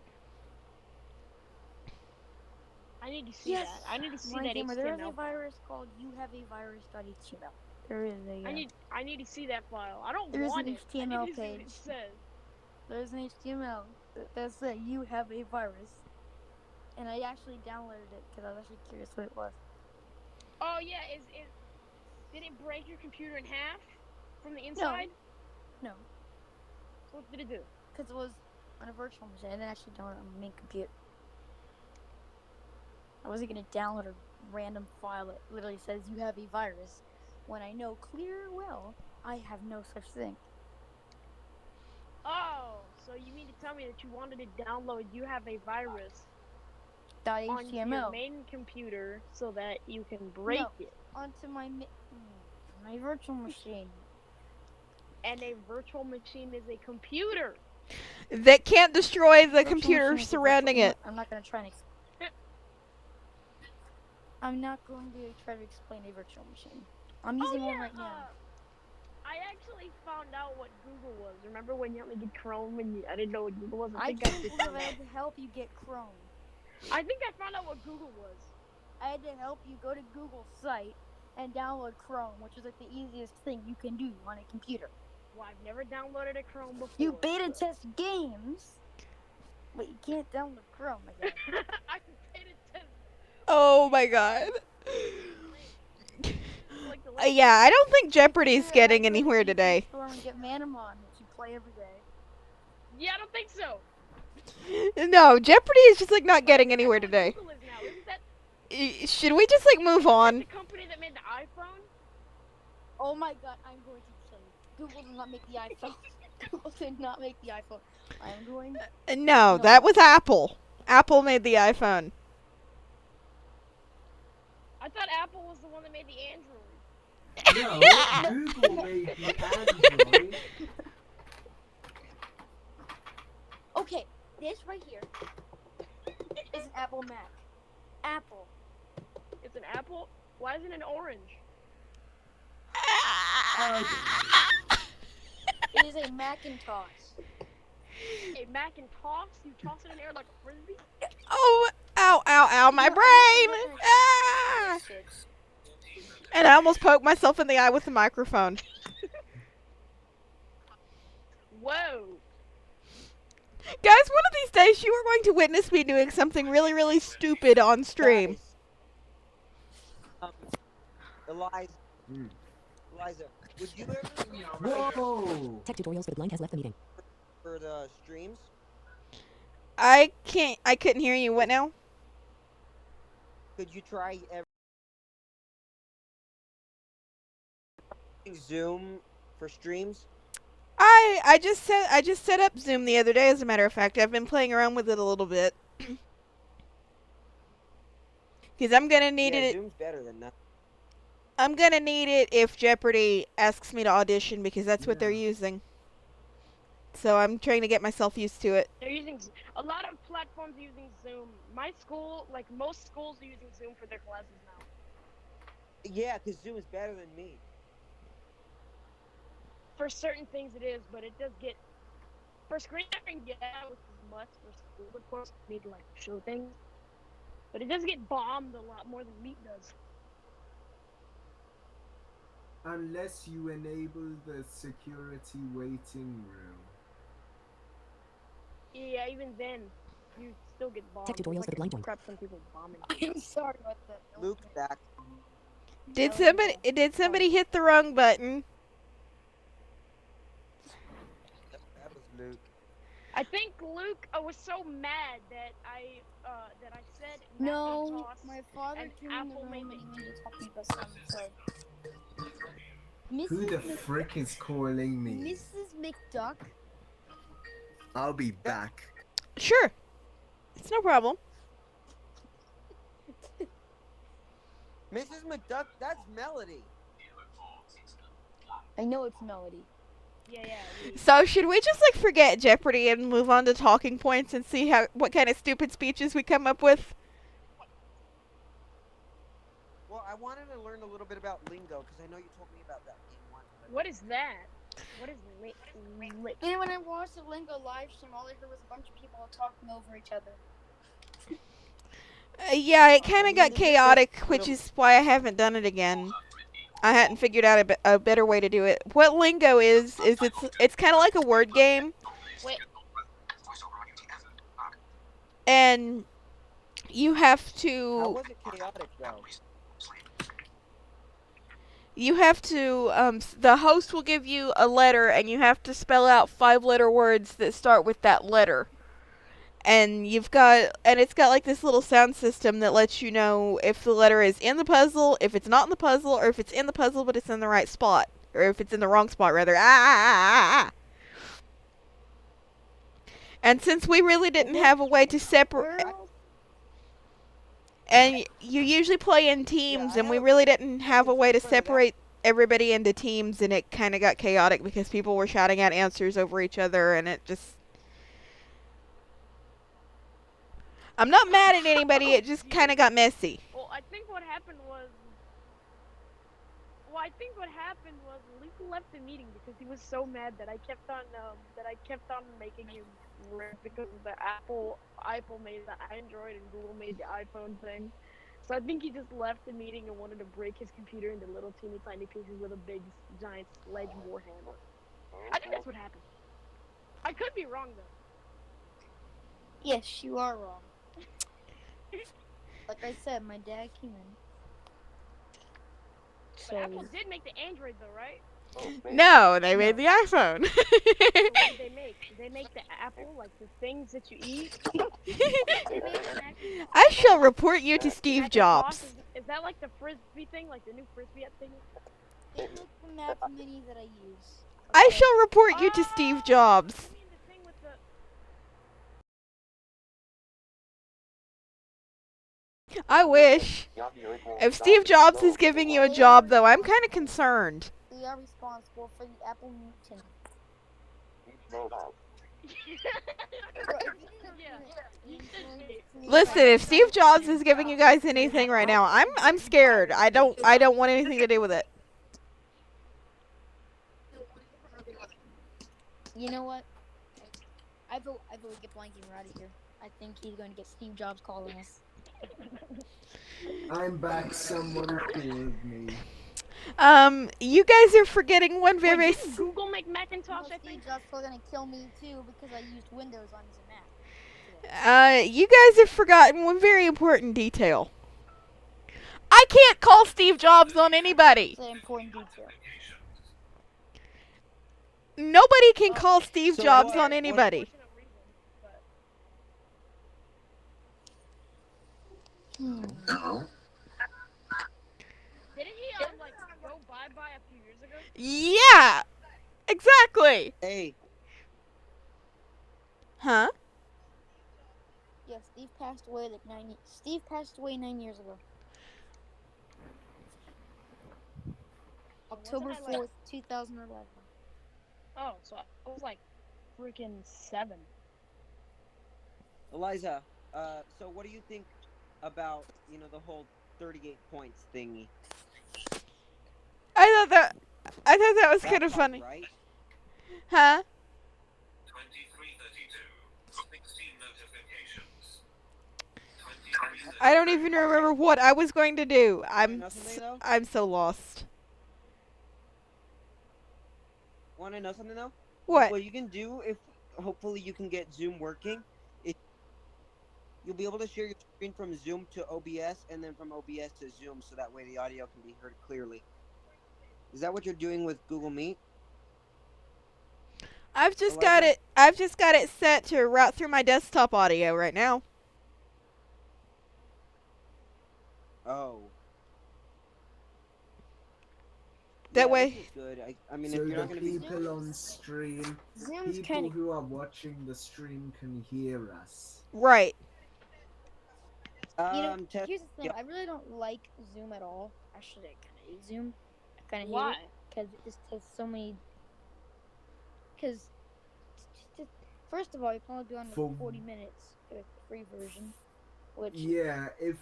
S6: I need to see that. I need to see that HTML.
S7: There is a virus called youhaveavirus.html. There is a.
S6: I need to see that file. I don't
S7: There's
S6: want
S7: an
S6: it.
S7: HTML
S6: It
S7: page.
S6: says.
S7: There's an HTML that says you have a virus, and I actually downloaded it because I was actually curious what it was.
S6: Oh yeah, did it break your computer in half from the inside?
S7: No.
S6: So what did it do?
S7: Because it was on a virtual machine. I didn't actually download it on my main computer. I wasn't gonna download a random file that literally says you have a virus, when I know clear well I have no such thing.
S6: Oh, so you mean to tell me that you wanted to download You Have a Virus onto your
S7: .html
S6: main computer so that you can break it?
S7: Onto my virtual machine.
S6: And a virtual machine is a computer.
S1: That can't destroy the
S7: Virtual
S1: computer
S7: machine is a
S1: surrounding
S7: virtual-
S1: it.
S7: I'm not going to try and I'm not going to try to explain a virtual machine. I'm using one right now.
S6: I actually found out what Google was. Remember when you only get Chrome and I didn't know what Google was?
S7: I
S6: think I
S7: can't
S6: did
S7: believe I had to help you get Chrome.
S6: I think I found out what Google was.
S7: I had to help you go to Google's site and download Chrome, which is like the easiest thing you can do on a computer.
S6: Well, I've never downloaded a Chrome before.
S7: You beta test games, but you can't download Chrome, I guess.
S6: I can beta test.
S1: Oh my god. Yeah, I don't think Jeopardy's getting anywhere today.
S7: Get Manamon, which you play every day.
S6: Yeah, I don't think so.
S1: No, Jeopardy is just like not getting anywhere today.
S6: Google is now. Isn't that
S1: Should we just like move on?
S6: the company that made the iPhone?
S7: Oh my god, I'm going to kill you. Google did not make the iPhone. Google did not make the iPhone. I'm going.
S1: No, that was Apple. Apple made the iPhone.
S6: I thought Apple was the one that made the Android.
S4: No, Google made the Android.
S7: Okay, this right here is an Apple Mac. Apple.
S6: It's an Apple? Why isn't it orange?
S7: It is a Macintosh.
S6: A Macintosh? You toss it in the air like a frisbee?
S1: Oh, ow, ow, ow, my brain! Ah! And I almost poked myself in the eye with the microphone.
S6: Whoa.
S1: Guys, one of these days you are going to witness me doing something really, really stupid on stream.
S8: Eliza, would you ever
S4: Whoa!
S3: Tech tutorials, but Blind has left the meeting.
S8: for the streams?
S1: I couldn't hear you. What now?
S8: Could you try Zoom for streams?
S1: I just set up Zoom the other day. As a matter of fact, I've been playing around with it a little bit because I'm gonna need it.
S8: Zoom's better than nothing.
S1: I'm gonna need it if Jeopardy asks me to audition because that's what they're using. So I'm trying to get myself used to it.
S6: They're using a lot of platforms are using Zoom. My school, like most schools, are using Zoom for their classes now.
S8: Yeah, because Zoom is better than me.
S6: For certain things it is, but it does get for screen sharing, yeah, which is much for school, of course, you need to like show things. But it does get bombed a lot more than Meet does.
S4: Unless you enable the security waiting room.
S6: Yeah, even then, you still get bombed.
S3: Tech tutorials for the blind join.
S6: Crap, some people bombing.
S7: I'm sorry about that.
S8: Luke's back.
S1: Did somebody hit the wrong button?
S8: That was Luke.
S6: I think Luke was so mad that I said
S7: No,
S6: Macintosh
S7: my father
S6: and
S7: came in the
S6: Apple
S7: room
S6: made
S7: and
S6: the
S7: he wanted to talk to me about something, so...
S4: Who the frick is calling me?
S7: Mrs. McDuck?
S4: I'll be back.
S1: Sure, it's no problem.
S8: Mrs. McDuck, that's Melody.
S7: I know it's Melody.
S6: Yeah.
S1: So should we just like forget Jeopardy and move on to talking points and see what kind of stupid speeches we come up with?
S8: Well, I wanted to learn a little bit about lingo because I know you told me about that in one.
S6: What is that? What is
S7: And when I watched the Lingo live stream, all I heard was a bunch of people talking over each other.
S1: Yeah, it kind of got chaotic, which is why I haven't done it again. I hadn't figured out a better way to do it. What Lingo is it's kind of like a word game.
S6: Wait.
S1: And you have
S8: How
S1: to
S8: was it chaotic though?
S1: the host will give you a letter and you have to spell out 5-letter words that start with that letter. and it's got like this little sound system that lets you know if the letter is in the puzzle, if it's not in the puzzle, or if it's in the puzzle but it's in the right spot, or if it's in the wrong spot rather. And since we really didn't have a way to separate, and you usually play in teams, and we really didn't have a way to separate everybody into teams, and it kind of got chaotic because people were shouting out answers over each other, and it just... I'm not mad at anybody, it just kind of got messy.
S6: Well, I think what happened was Lisa left the meeting because he was so mad that I kept on making him rip because the Apple made the Android and Google made the iPhone thing. So I think he just left the meeting and wanted to break his computer into little teeny tiny pieces with a big giant sledge warhammer. I think that's what happened. I could be wrong though.
S7: Yes, you are wrong. Like I said, my dad came in.
S6: So Apple did make the Android though, right?
S1: No, they made the iPhone.
S6: So what did they make? Did they make the apple, like the things that you eat?
S1: I shall report you to Steve Jobs.
S6: Is that like the Frisbee thing, like the new Frisbee thing?
S7: They make the Mac Mini that I use.
S1: I shall report you to Steve Jobs.
S6: I mean the thing with the...
S1: I wish. If Steve Jobs is giving you a job, though, I'm kind of concerned.
S7: They are responsible for the Apple Newton.
S1: Listen, if Steve Jobs is giving you guys anything right now, I'm scared. I don't want anything to do with it.
S7: You know what? I vote we get Blanking out of here. I think he's going to get Steve Jobs calling us.
S4: I'm back. Someone killed me.
S1: You guys are forgetting one very...
S6: Wait, didn't Google make Macintosh, I think?
S7: Steve Jobs is going to kill me too because I used Windows on his Mac.
S1: You guys have forgotten one very important detail. I can't call Steve Jobs on anybody.
S7: It's an important detail.
S1: Nobody can call Steve Jobs on anybody.
S6: Didn't he like go bye-bye a few years ago?
S1: Yeah, exactly.
S8: Hey.
S1: Huh?
S7: Yeah, Steve passed away like 9 years ago. October 4th, 2011.
S6: Oh, so I was like freaking 7.
S8: Eliza, so what do you think about, the whole 38 points thingy?
S1: I thought that was kind of funny.
S8: Right?
S1: Huh?
S10: 2332. 16 notifications.
S1: I don't even remember what I was going to do. I'm so lost.
S8: Want to know something though?
S1: What?
S8: What you can do, if hopefully you can get Zoom working, you'll be able to share your screen from Zoom to OBS and then from OBS to Zoom, so that way the audio can be heard clearly. Is that what you're doing with Google Meet?
S1: I've just got it set to route through my desktop audio right now.
S8: Oh.
S1: That way.
S8: This is good. I mean,
S4: So
S8: if you're not
S4: the
S8: going to be...
S4: people on stream, people who are watching the stream can hear us.
S1: Right.
S7: Here's the thing. I really don't like Zoom at all. Actually, I kind of hate Zoom. I kind of hate it because it just has so many. Because, first of all, you can only do it on 40 minutes for the free version. Which
S4: yeah, if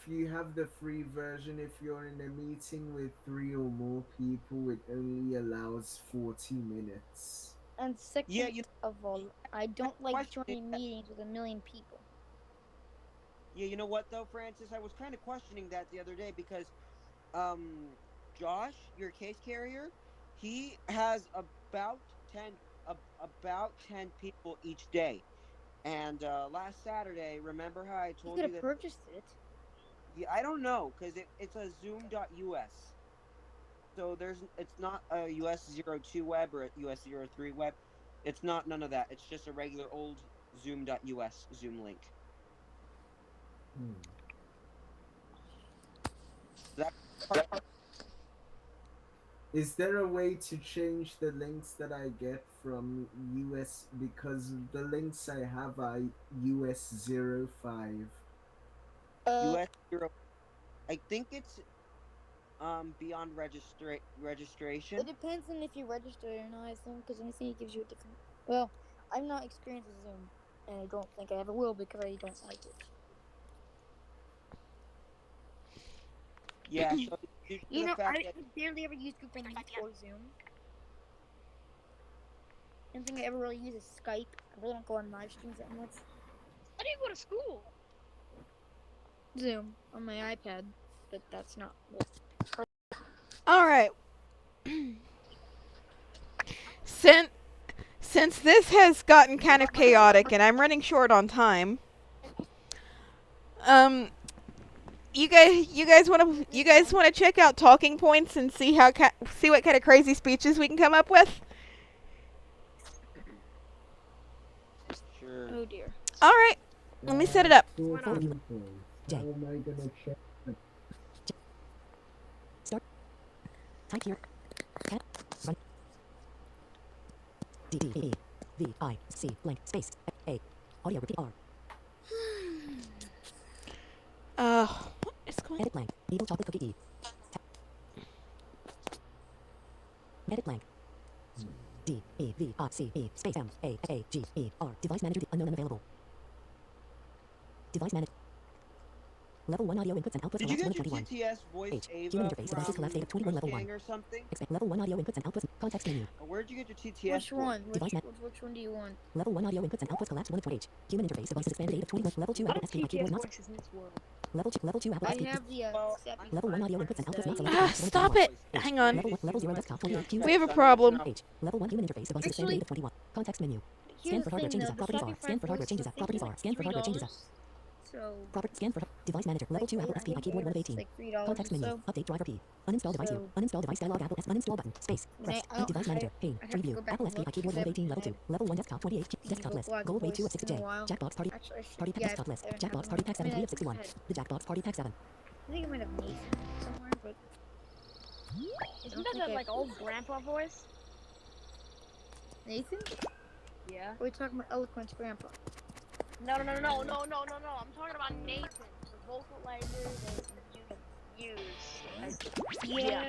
S4: you have the free version, if you're in a meeting with 3 or more people, it only allows 40 minutes.
S7: And second of all, I don't like joining meetings with 1 million people.
S8: Yeah, you know what though, Francis? I was kind of questioning that the other day because, Josh, your case carrier, he has about 10 people each day. And last Saturday, remember how I told you that...
S7: You could have purchased it.
S8: Yeah, I don't know, because it's a zoom.us. So it's not a US 02 web or a US 03 web. It's not none of that. It's just a regular old zoom.us Zoom link. That part,
S4: Is there a way to change the links that I get from US, because the links I have are US 05?
S8: US 0. I think it's beyond registration.
S7: It depends on if you register or not, I assume, because anything it gives you a different. Well, I've not experienced Zoom, and I don't think I ever will because I don't like it.
S8: Yeah, so due to
S7: You
S8: the
S7: know,
S8: fact
S7: I
S8: that
S7: barely ever use Google Meet or Zoom. The only thing I ever really use is Skype. I really don't go on live streams that much.
S6: How do you go to school?
S7: Zoom on my iPad, but that's not.
S1: All right. Since this has gotten kind of chaotic and I'm running short on time, you guys want to check out talking points and see what kind of crazy speeches we can come up with?
S8: sure.
S7: Oh dear.
S1: All right. Let me set it up.
S4: Talking points. How am I gonna check the
S3: Start. Type here. Cat. Run. D D E V I C blank space A. Audio repeat R.
S1: What is going on?
S3: Edit blank. Evil chocolate cookie E. Edit blank. D E V I C E space M A A G E R. Device manager unknown unavailable. Device manager. Level 1 audio inputs and outputs.
S8: Did you
S3: collapse
S8: get your
S3: 1 of 21.
S8: TTS voice
S3: H.
S8: Ava
S3: Human interface devices collapse data 21 level 1.
S8: or something?
S3: Expect level 1 audio inputs and outputs. Context menu.
S8: Where'd you get your TTS
S7: Which one?
S3: Device
S7: Which one do you want?
S3: Level 1 audio inputs and outputs collapse 1 of 20. H. Human interface devices expanded 8 of 20. Level 2
S6: How
S3: Apple
S6: do
S3: SPI keyboard
S6: TTS
S3: not.
S6: voices in this world?
S3: Level 2 Apple
S7: I
S3: SPI.
S7: have the Sappy
S3: Level 1 audio inputs and outputs not selected.
S1: Stop it. Hang on.
S3: Level 0 desktop 28 Q.
S1: We have a problem.
S3: H. Level 1 human interface devices expanded 8 of 21. Context menu. Scan
S7: Here's
S3: for
S7: the
S3: hardware
S7: thing,
S3: changes.
S7: though, the
S3: Properties R.
S7: Shopify
S3: Scan for hardware
S7: voice
S3: changes.
S7: I think
S3: Properties
S7: is
S3: R. Scan for hardware changes.
S7: $3. So
S3: Scan for device manager. Level 2 Apple SPI keyboard 1 of 18.
S7: Like $3
S3: Context
S7: or
S3: menu.
S7: so.
S3: Update driver P. Uninstall device
S7: So-
S3: U. Uninstall device dialog Apple S. Uninstall button. Space. Press.
S7: I don't-
S3: Device manager. Pane.
S7: I have to
S3: Preview.
S7: go back
S3: Apple
S7: and
S3: SPI
S7: look
S3: keyboard 1 of 18. Level 2. Level 1 desktop 28. Desktop list.
S7: Google
S3: Gold wave 2 of
S7: voice in a
S3: 6J.
S7: while.
S3: Jackbox party.
S7: Actually, I should.
S3: Party pack
S7: Yeah,
S3: desktop list.
S7: I haven't
S3: Jackbox
S7: had
S3: party
S7: one.
S3: pack
S7: I mean,
S3: 7 3
S7: I
S3: of 61.
S7: had-
S3: The Jackbox party pack 7.
S7: I think I might have Nathan somewhere, but
S6: Isn't that that like old grandpa voice?
S7: Nathan?
S6: Yeah.
S7: We're talking about Eloquence Grandpa.
S6: No. I'm talking about Nathan, the vocalizer that you use.
S7: Yeah.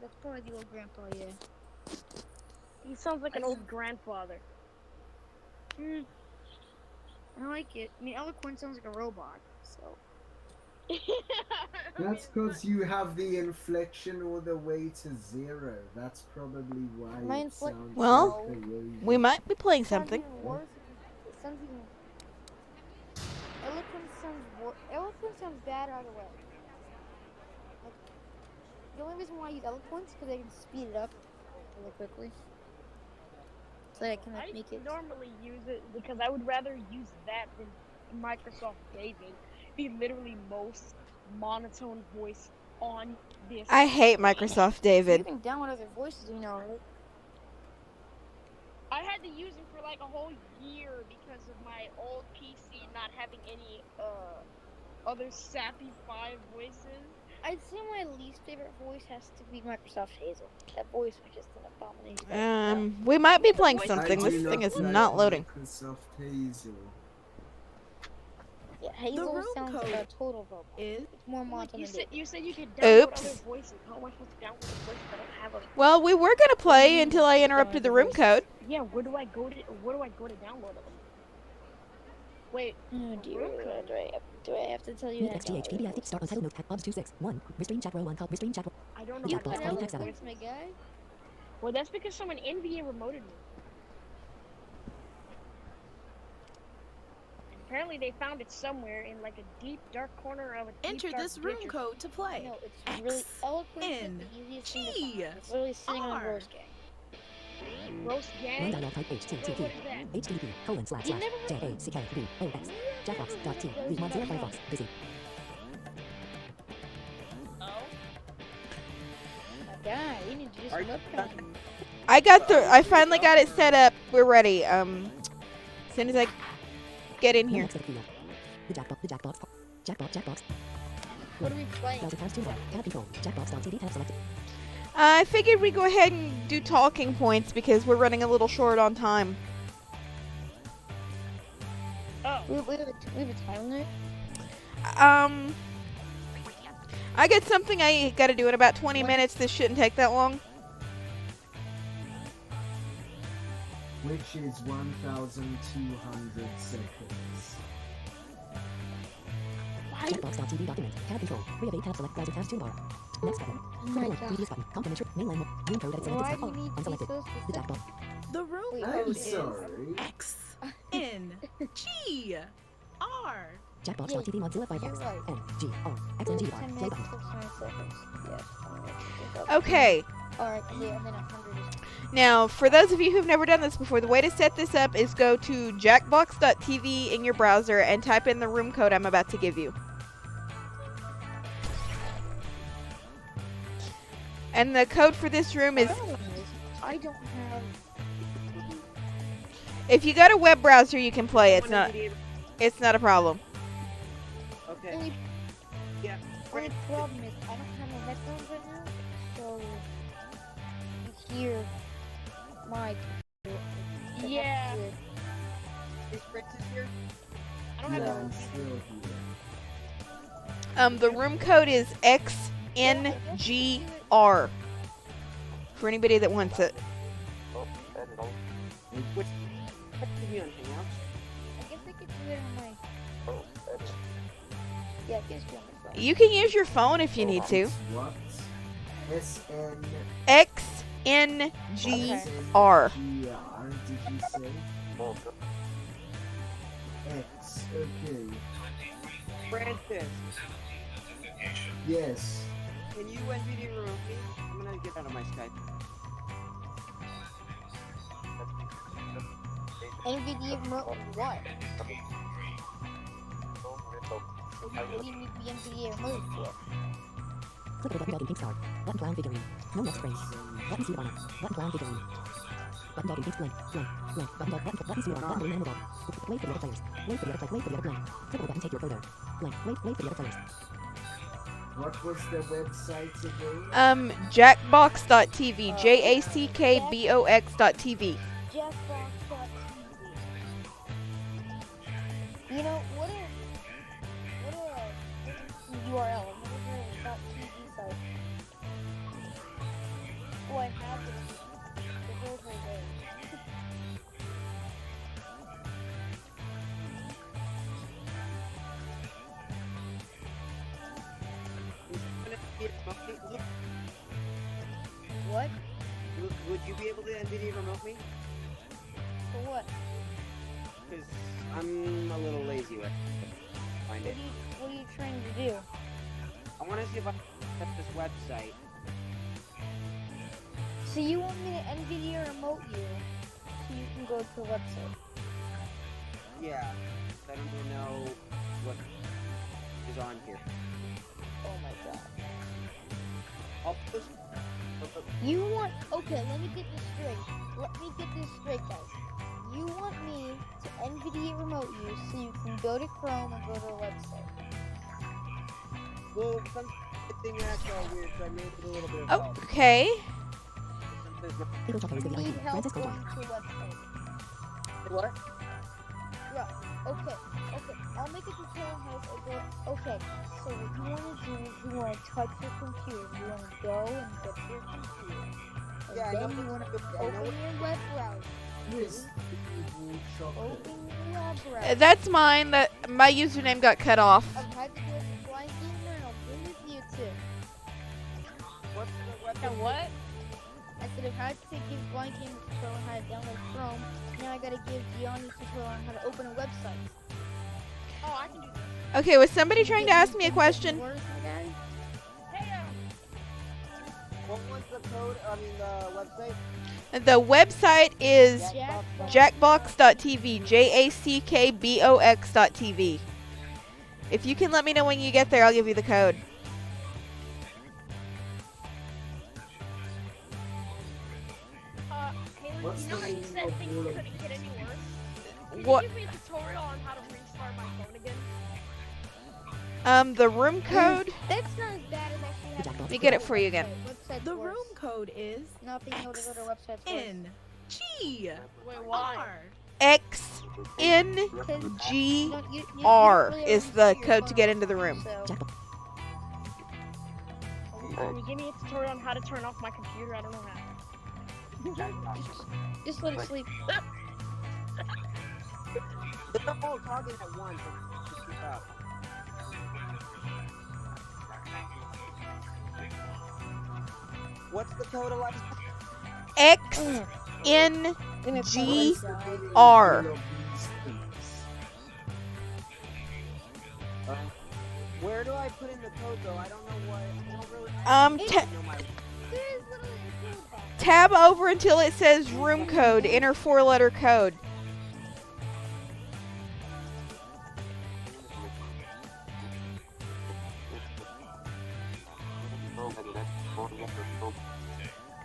S7: That's probably the old grandpa, yeah.
S6: He sounds like an old grandfather.
S7: I like it. I mean, Eloquence sounds like a robot, so.
S4: That's because you have the inflection all the way to 0. That's probably why
S7: My
S4: it
S7: inflect-
S4: sounds
S1: Well,
S4: like the way
S1: We might be playing
S7: It sounds
S1: something.
S7: even worse. It sounds even. Eloquence sounds bad either way. Like, the only reason why I use Eloquence is because I can speed it up really quickly. So I can
S6: I
S7: make it.
S6: normally use it because I would rather use that than Microsoft David. The literally most monotone voice on this.
S1: I hate Microsoft
S7: You
S1: David.
S7: can download other voices, you know, right?
S6: I had to use it for like a whole year because of my old PC not having any other sappy 5 voices.
S7: I'd say my least favorite voice has to be Microsoft Hazel. That voice was just an abomination.
S1: We might be playing
S4: I
S1: something.
S4: do
S1: This thing is
S4: like
S1: not loading.
S4: Microsoft Hazel.
S7: Yeah, Hazel sounds like a total robot. It's more monotone
S6: You
S7: than
S6: said
S7: David.
S6: you could download
S1: Oops.
S6: other voices. How am I supposed to download a voice if I don't have a?
S1: Well, we were gonna play until I interrupted the room code.
S6: Yeah, where do I go to download them? Wait,
S7: Oh dear, do I have to tell you
S3: Meet
S7: that?
S3: XGH PDF. Start untitled note. Obs 26. 1. Restream chat row on top. Restream chat row.
S6: I don't know.
S3: Yeah,
S6: how
S3: but
S6: to
S3: party
S6: download
S3: pack 7.
S6: voices.
S7: my guy.
S6: Well, that's because someone NVA remoted me. Apparently, they found it somewhere in like a deep, dark corner of a deep,
S11: Enter
S6: dark
S11: this room
S6: ditch or-
S11: code to play.
S7: No, it's really Eloquence is
S11: N,
S7: the easiest thing to
S11: G,
S7: find. It's literally sitting on a
S11: R.
S7: roast gang.
S6: Roast
S3: Run
S6: gang.
S3: dialog type
S6: Wait,
S3: HTTP.
S6: what is that?
S3: HTTP colon slash
S7: You
S3: slash
S7: never heard-
S3: JACKBOX Jackbox dot T. Read Mozilla Firefox. Busy.
S6: Oh.
S7: My guy, you need to just
S8: Are you
S7: look
S8: done?
S7: at him.
S1: I finally got it set up. We're ready. As soon as I Get in here.
S3: The Jackbox. Jackbox.
S7: What are we playing?
S3: Browser tabs toolbar. Tab control. Jackbox.tv tab selected.
S1: I figured we'd go ahead and do talking points because we're running a little short on time.
S6: Oh.
S7: We have a time limit?
S1: I got something I gotta do in about 20 minutes. This shouldn't take that long.
S4: Which is 1,200 seconds.
S3: Jackbox.tv document. Tab control. 3 of 8 tab select browser tabs toolbar. Next button. Previous button. Complimentary. Mainline. Room code edit
S7: Why
S3: selected.
S7: do you need to be
S3: Unselected.
S7: so
S3: The Jackbox.
S11: The room
S7: Wait,
S11: code
S4: I'm
S11: is
S4: sorry.
S11: XNGR.
S3: Jackbox.tv Mozilla
S7: You're
S3: Firefox.
S7: right.
S3: NGR. XNGR.
S7: 10
S3: Play
S7: minutes,
S3: button.
S7: 69 seconds. Yes.
S1: Okay.
S7: Alright, yeah, and then 100 is...
S1: Now, for those of you who've never done this before, the way to set this up is go to jackbox.tv in your browser and type in the room code I'm about to give you. And the code for this room is,
S7: I don't have...
S1: if you got a web browser, you can play. It's not a problem.
S8: Okay.
S7: Only,
S8: Yeah.
S7: only problem is I don't have my headphones right now, so you hear my computer. So
S6: Yeah.
S7: that's weird.
S8: Is Francis here?
S6: I don't have
S4: Yeah,
S6: the
S4: I'm still here.
S1: The room code is XNGR. For anybody that wants it.
S8: Which could be on Hangouts.
S7: I guess I could do it on my... Yeah, I guess do it on my phone.
S1: You can use your phone if you need to.
S4: It's what? SN...
S1: XNGR.
S4: GR, did you say? X, okay.
S8: Francis,
S4: Yes.
S8: can you NVIDIA remote me? I'm gonna get out of my Skype.
S7: NVIDIA remote what? What do you need the NVIDIA remote for?
S3: Click the button dog in pink star. Button clown figurine. No next frame. Button suit honor. Button clown figurine. Button dog in pink blank. Blank. Blank. Button dog. Button suit honor. Button balloon animal dog. Wait for the other players. Wait for the other play. Wait for the other blank. Click the button. Take your photo. Blank. Wait for the other players.
S4: What was the website again?
S1: Jackbox.tv. JACKBOX.tv.
S7: Jackbox.tv. You know, what a URL. What is a .tv site? Oh, I have it. The whole way. What?
S8: Would you be able to NVIDIA remote me?
S7: For what?
S8: Because I'm a little lazy with find it.
S7: What are you trying to do?
S8: I want to see if I can set this website.
S7: So you want me to NVIDIA remote you so you can go to the website?
S8: Yeah. I don't even know what is on here.
S7: Oh my god.
S8: I'll post.
S7: You want... Okay, let me get this straight. Guys. You want me to NVIDIA remote you so you can go to Chrome and go to the website.
S8: Well, something that's all weird, so I made it a little bit of help.
S1: Okay.
S3: People check is the
S7: Need
S3: icon.
S7: help
S3: Francis
S7: going
S3: contact.
S7: to the website.
S8: What?
S7: Right. Okay. I'll make a tutorial on how to go. Okay. So what you want to do is you want to touch your computer. You want to go and get your computer. And
S8: Yeah, I
S7: then
S8: know
S7: you want to
S8: what- I know
S7: open
S8: what-
S7: your web browser.
S4: Yes, evil chocolate.
S7: Open your web browser.
S1: That's mine. That my username got cut off.
S7: I've had to do it for Blind Gamer and I'll bring with you too.
S8: What's the
S6: And
S8: website?
S6: what?
S7: I said I've had to give Blind Gamer a tutorial on how to download Chrome. Now I gotta give Gianni a tutorial on how to open a website.
S6: Oh, I can do this.
S1: Okay, was somebody trying to ask me a question?
S7: Words, my guy?
S6: Hey,
S8: What was the code? I mean, the website?
S1: The website is
S7: Jackbox.
S1: jackbox.tv. JACKBOX.tv. If you can let me know when you get there, I'll give you the code.
S6: Haley,
S4: What's
S6: you know
S4: the
S6: how you
S4: name
S6: said
S4: of
S6: things
S4: your-
S6: couldn't get any worse? Can
S1: What?
S6: you give me a tutorial on how to restart my phone again?
S1: The room code.
S7: That's not as bad as actually having
S1: Let me get it for you again.
S7: Website's
S11: The
S7: worse.
S11: room code is
S7: Not being able to go to websites worse.
S11: N-G-R.
S6: Wait, why?
S1: XNGR
S7: You don't really
S1: is
S7: have
S1: the
S7: to your
S1: code to
S7: phone
S1: get
S7: off,
S1: into the room.
S7: So.
S6: Can you give me a tutorial on how to turn off my computer? I don't know how.
S7: Just let it sleep.
S8: They're all talking at once. Just keep up. What's the code, Alexa?
S1: XNGR.
S8: Where do I put in the code though? I don't know what. I don't really. Know my...
S7: There's literally a code box.
S1: Tab over until it says room code. Enter 4-letter code.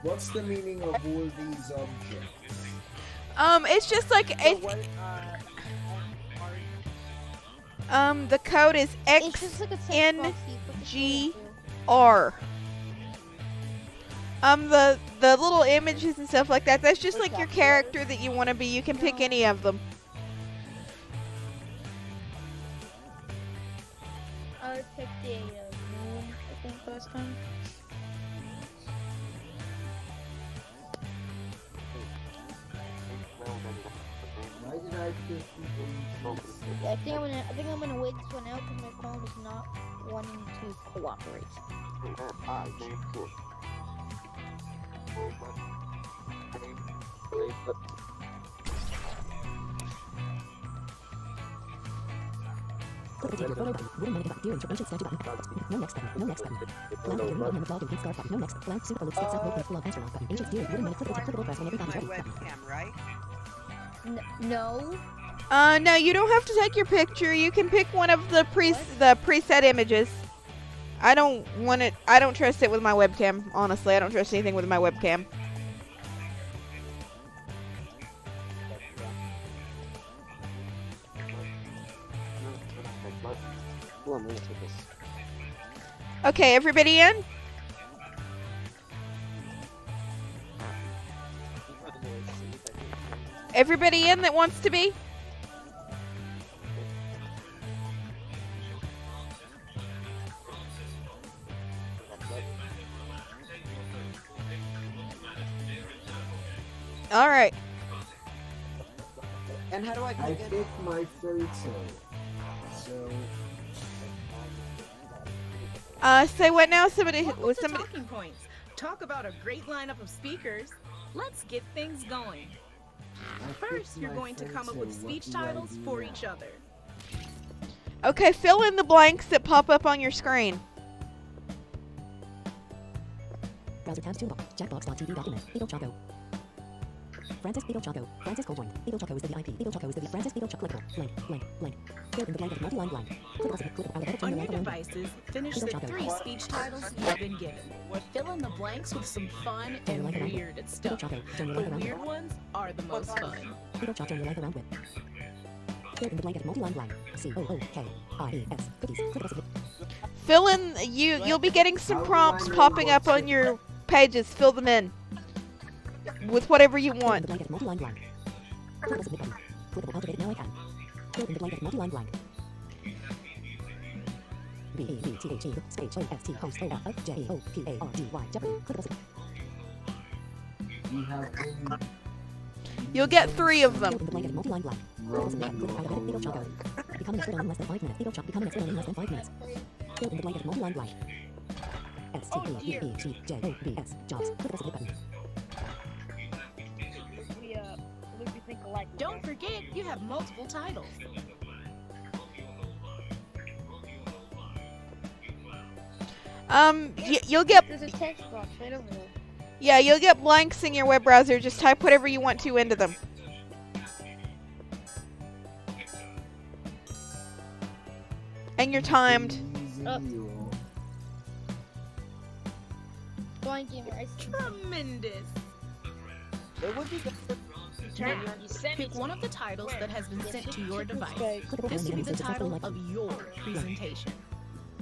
S4: What's the meaning of all these objects?
S1: It's just like
S8: So what,
S1: the code is
S7: It's just like a text box you put the code
S1: XNGR. The little images and stuff like that. That's just like your character that you want to be. You can pick any of them.
S7: I picked a room, I think, last time.
S4: Why did I pick these?
S7: Yeah, I think I'm gonna wait this one out because my phone is not wanting to cooperate.
S3: Photo button. Wooden money button. Dear ancient statue button. No next button. No next button. Blank figure button. Dog and scarf button. No next. Blank super ellipse fits up no full of astronaut button. Ancient deer. Wooden money clickable press when everybody's ready. Button.
S8: webcam, right?
S7: No.
S1: No, you don't have to take your picture. You can pick one of the preset images. I don't want it. I don't trust it with my webcam. Honestly, I don't trust anything with my webcam. Okay, everybody in? Everybody in that wants to be? All right.
S8: And how do I
S4: I
S8: click it?
S4: picked my photo. So
S1: Say what now? Somebody
S11: Welcome
S1: was
S11: to
S1: somebody.
S11: Talking Points. Talk about a great lineup of speakers. Let's get things going.
S4: I
S11: First,
S4: picked
S11: you're
S4: my
S11: going to come up
S4: photo.
S11: with
S4: What
S11: speech
S4: do I
S11: titles
S4: do
S11: for
S4: now?
S11: each other.
S1: Okay, fill in the blanks that pop up on your screen.
S3: Browser tabs toolbar. Jackbox.tv document. Beetle Choco. Francis Beetle Choco. Francis co-joined. Beetle Choco is the VIP. Beetle Choco is the Francis Beetle Choco. Clickable. Blank. Blank. Blank. Fill in the blank with multi-line blank. Click also click out of edit
S11: On
S3: turn
S11: your
S3: the line around.
S11: devices, finish the 3 speech titles you've been given. Fill in the blanks with some fun and weird
S3: Beetle
S11: stuff.
S3: Choco. Turn your
S11: The
S3: life around.
S11: weird ones are the most fun.
S3: Beetle Choco. Turn your life around with. Fill in the blank with multi-line blank. COOKIES. Cookies. Click also
S1: Fill in. You'll be getting some prompts popping up on your pages. Fill them in with whatever you
S3: fill in the
S1: want.
S3: blank with multi-line blank. Click the submit button. Clickable activated now I can. Fill in the blank with multi-line blank. B-E-T-H-E space O-S-T host O-F-J-O-P-A-R-D-Y Jeopardy. Click also.
S4: You have been
S1: You'll get 3 of them.
S3: Fill in the blank with multi-line blank. Click also button. Click out of edit. Beetle Choco. Become an expert on in less than 5 minutes. Beetle Choco. Become an expert on in less than 5 minutes. Fill in the blank with multi-line blank. S-T-E-E-T-J-O-B-S. Jobs. Click the submit button.
S6: We think alike.
S11: Don't forget, you have multiple titles.
S1: You'll get
S7: There's a text box right over there.
S1: you'll get blanks in your web browser. Just type whatever you want to into them. And you're timed.
S4: easy
S7: Up.
S4: or
S7: Blind gamer, I see.
S11: Tremendous.
S8: It would be good
S6: turn
S11: Now,
S6: you on. You sent me
S11: pick
S6: to
S11: one
S6: me.
S11: of the titles
S6: Where?
S11: that has been sent to your device.
S3: Clickable
S11: This
S3: how
S11: will be
S3: I made
S11: the
S3: me so successfully
S11: title
S3: like
S11: of
S3: button.
S11: your presentation.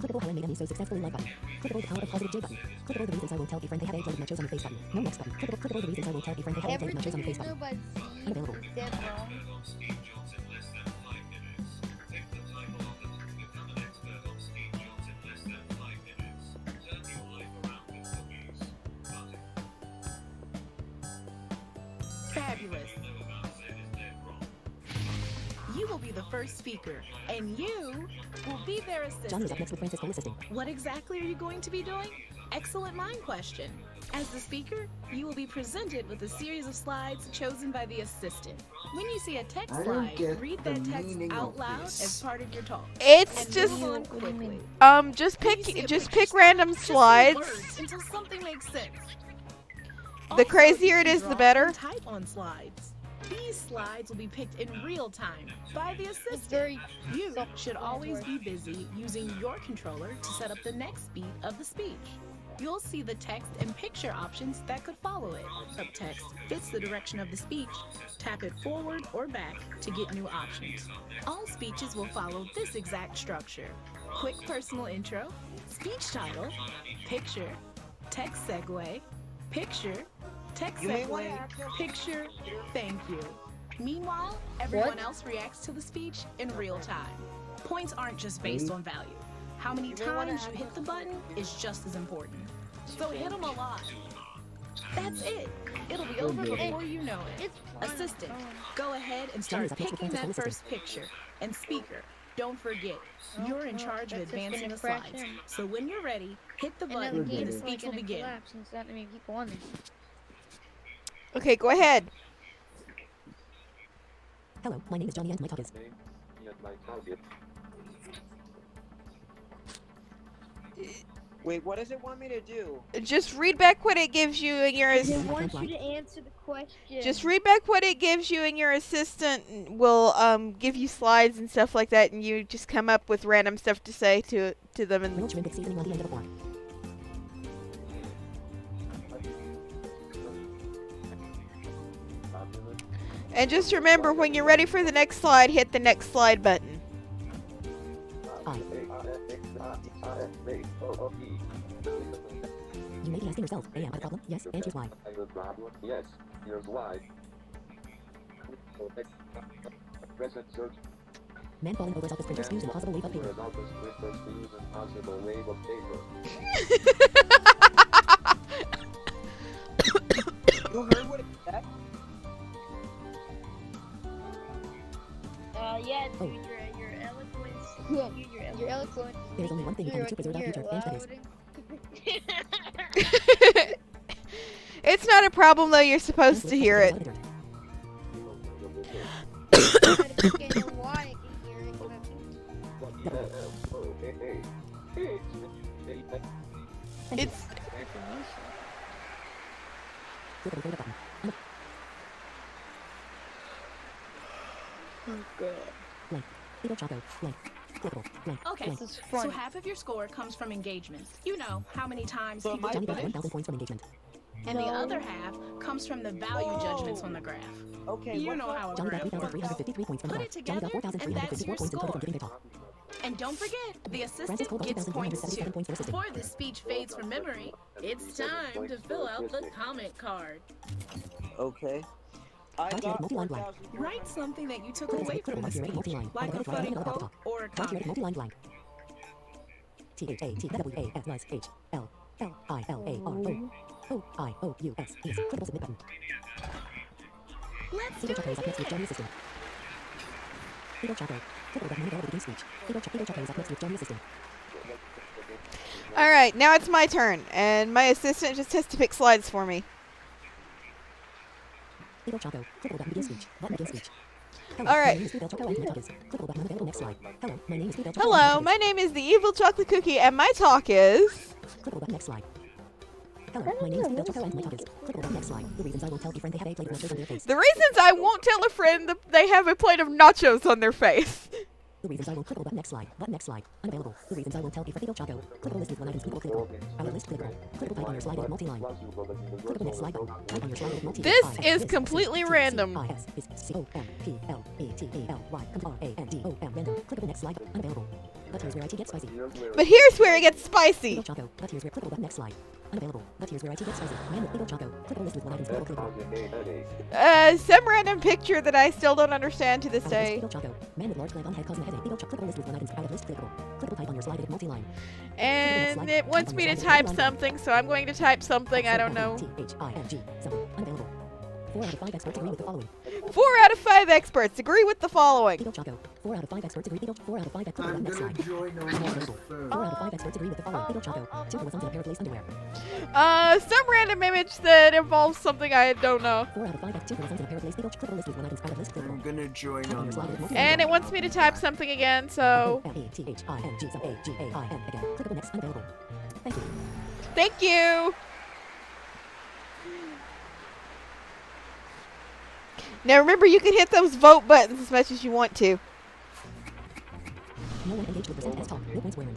S3: Clickable how I made me so successfully like button. Clickable the power of positive J button. Clickable the reasons I will tell a friend they have a plate of nachos on their face button. No next button. Clickable the reasons I will tell a friend they have a plate of nachos on their face
S7: Everything
S3: button.
S7: you know about Z
S3: Unavailable.
S7: is dead wrong.
S10: Speed jobs in less than 5 minutes. Take the time off and become an expert on speed jobs in less than 5 minutes. Turn your life around with cookies. Button.
S11: Fabulous.
S10: Everything you know about Zen is dead wrong.
S11: You will be the first speaker, and you will be their
S3: John is up
S11: assistant.
S3: next with Francisco assisting.
S11: What exactly are you going to be doing? Excellent mind question. As the speaker, you will be presented with a series of slides chosen by the assistant. When you see a text
S4: I don't
S11: slide,
S4: get
S11: read
S4: the
S11: that text
S4: meaning
S11: out
S4: of
S11: loud
S4: this.
S11: as part of your talk.
S1: It's
S11: And
S1: just
S11: move on quickly.
S1: just
S11: When you see a
S1: pick just
S11: picture
S1: pick
S11: slide,
S1: random
S11: just say
S1: slides.
S11: words until something makes sense.
S1: The
S11: Also,
S1: crazier
S11: you
S1: it
S11: can
S1: is, the
S11: draw
S1: better.
S11: and type on slides. These slides will be picked in real time by the
S7: It's
S11: assistant.
S7: very
S11: You
S7: self-
S11: should always be busy using your controller to set up the next beat of the speech. You'll see the text and picture options that could follow it. Subtext fits the direction of the speech. Tap it forward or back to get new options. All speeches will follow this exact structure. Quick personal intro, speech title, picture, text segue, picture, text
S8: You may wanna
S11: segue,
S8: access-
S11: picture, thank you. Meanwhile, everyone else reacts to the speech in real time. Points aren't just based on value. How many
S8: You may wanna
S11: times you hit the
S8: access-
S11: button is just as important. So hit them a lot. That's it. It'll be over
S4: Okay.
S11: before you know it.
S7: It's
S11: Assistant, go ahead and start picking that first picture. And speaker, don't forget, you're in charge of
S7: that's just
S11: advancing
S7: gonna
S11: the
S7: crash
S11: slides.
S7: him.
S11: So when you're ready, hit the
S7: And now the
S11: button and
S7: game
S11: the
S7: is
S11: speech will
S7: gonna
S11: begin.
S7: collapse since that many people on there.
S1: Okay, go ahead.
S3: Hello, my name is Johnny and my talk is.
S8: Wait, what does it want me to do?
S1: Just read back what it gives you and your
S7: They want you to answer the question.
S1: just read back what it gives you and your assistant will give you slides and stuff like that, and you just come up with random stuff to say to them
S3: Little
S1: and
S3: shrimp with seasoning on the end of a fork.
S1: just remember, when you're ready for the next slide, hit the next slide button.
S3: I. You may be asking yourself, hey, am I the problem? Yes, and here's why.
S12: Yes, here's why. Present search.
S3: Man falling over self-printer spews impossible wave of paper.
S12: Impossible wave of paper.
S8: You heard what it said?
S6: Yeah,
S3: Oh.
S6: dude, your eloquence.
S7: Yeah,
S6: Dude, your
S7: your eloquence.
S3: There's only one thing you can do to preserve our future, and that is.
S1: It's not a problem though, you're supposed to hear it. It's
S3: Little Choco, blank. Clickable, blank.
S11: Okay,
S3: Blank.
S7: This is
S11: so
S7: fun.
S11: half of your score comes from engagements. You know how many times
S8: So
S11: people
S8: my
S3: Johnny
S11: did
S3: gets
S11: it.
S3: 1,000 points from engagement.
S11: And the other half comes from the value judgments on the graph.
S8: Okay,
S11: You
S8: what's
S11: know
S8: up?
S11: how a
S3: Johnny got
S11: graph works.
S3: 3,353 points from the
S11: Put
S3: graph.
S11: it
S3: Johnny
S11: together,
S3: got
S11: and that's
S3: 4,354
S11: your
S3: points in total from
S11: score.
S3: giving their talk.
S11: And don't forget, the assistant
S3: Francis Cole
S11: gets
S3: got
S11: points
S3: 2,377
S11: too.
S3: points for assisting.
S11: Before the speech fades from memory, it's time to fill out the comment card.
S8: Okay. I
S3: Mark
S8: got
S3: multi-line blank.
S8: 4,000.
S11: Write something that you took
S3: Click
S11: away
S3: click
S11: from the
S3: mark your
S11: speech,
S3: multi-line.
S11: like a
S3: Right,
S11: funny
S3: right,
S11: quote
S3: right,
S11: or a
S3: Mark your
S11: comment.
S3: multi-line blank. THAWASHLLIARO. Clickable submit button.
S11: Let's
S3: Little
S11: do
S3: Choco is up next with
S11: it
S3: Johnny
S11: again.
S3: assisting. Little Choco. Clickable button available to begin speech. Little Choco is up next with Johnny assisting.
S1: alright, now it's my turn, and my assistant just has to pick slides for me.
S3: Little Choco. Clickable button begin speech. Button begin speech. Hello,
S1: All right.
S3: My name is Little Choco and my talk is. Clickable button unavailable next slide. Hello, my name is Little Choco.
S1: Hello, my name is the Evil Chocolate Cookie, and my talk is...
S3: Clickable button next slide. Hello, my name is Little Choco and my talk is. Clickable button next slide. The reasons I will tell a friend they have a plate of nachos on their face.
S1: The reasons I won't tell a friend that they have a plate of nachos on their face.
S3: The reasons I won't clickable button next slide. Button next slide. Unavailable. The reasons I won't tell Beetle Choco. Clickable list with 1 items equal clickable. Our list clickable. Clickable type on your slide with multi-line. Clickable next slide button. Type on your slide with multi-line.
S1: This is completely random.
S3: I-S is C-O-M-P-L-E-T-A-L-Y. R-A-N-D-O-M. Random. Clickable next slide. Unavailable. But here's where IT gets spicy.
S1: But here's where it gets spicy.
S3: Beetle Choco. But here's where clickable button next slide. Unavailable. But here's where IT gets spicy. Man with Beetle Choco. Clickable list with 1 items equal clickable.
S1: Some random picture that I still don't understand to this day.
S3: Beetle Choco. Man with large gland on head causing a headache. Beetle Choco. Clickable list with 1 items. Out of list clickable. Clickable type on your slide with multi-line.
S1: And it wants me to type something, so I'm going to type something. I don't know.
S3: T-H-I-N-G. Something. Unavailable. 4 out of 5 experts agree with the following.
S1: 4 out of 5 experts agree with the following.
S3: Beetle Choco. 4 out of 5 experts agree. 4 out of 5 experts
S4: I'm
S3: next
S4: gonna
S3: slide.
S4: join on this phone.
S3: 4 out of 5 experts agree with the following. Beetle Choco. 2 for what's on a pair of lace underwear.
S1: Some random image that involves something I don't know.
S3: 4 out of 5 2 for what's on a pair of lace. Beetle Choco list with 1 items out of list
S4: I'm
S3: clickable.
S4: gonna join on this.
S1: And it wants me to type something again, so
S3: M-E-T-H-I-N-G. A-G-A-I-N. Again. Clickable next. Unavailable. Thank you.
S1: thank you. Now remember, you can hit those vote buttons as much as you want to.
S3: No one engaged with percent S talk. No points were earned.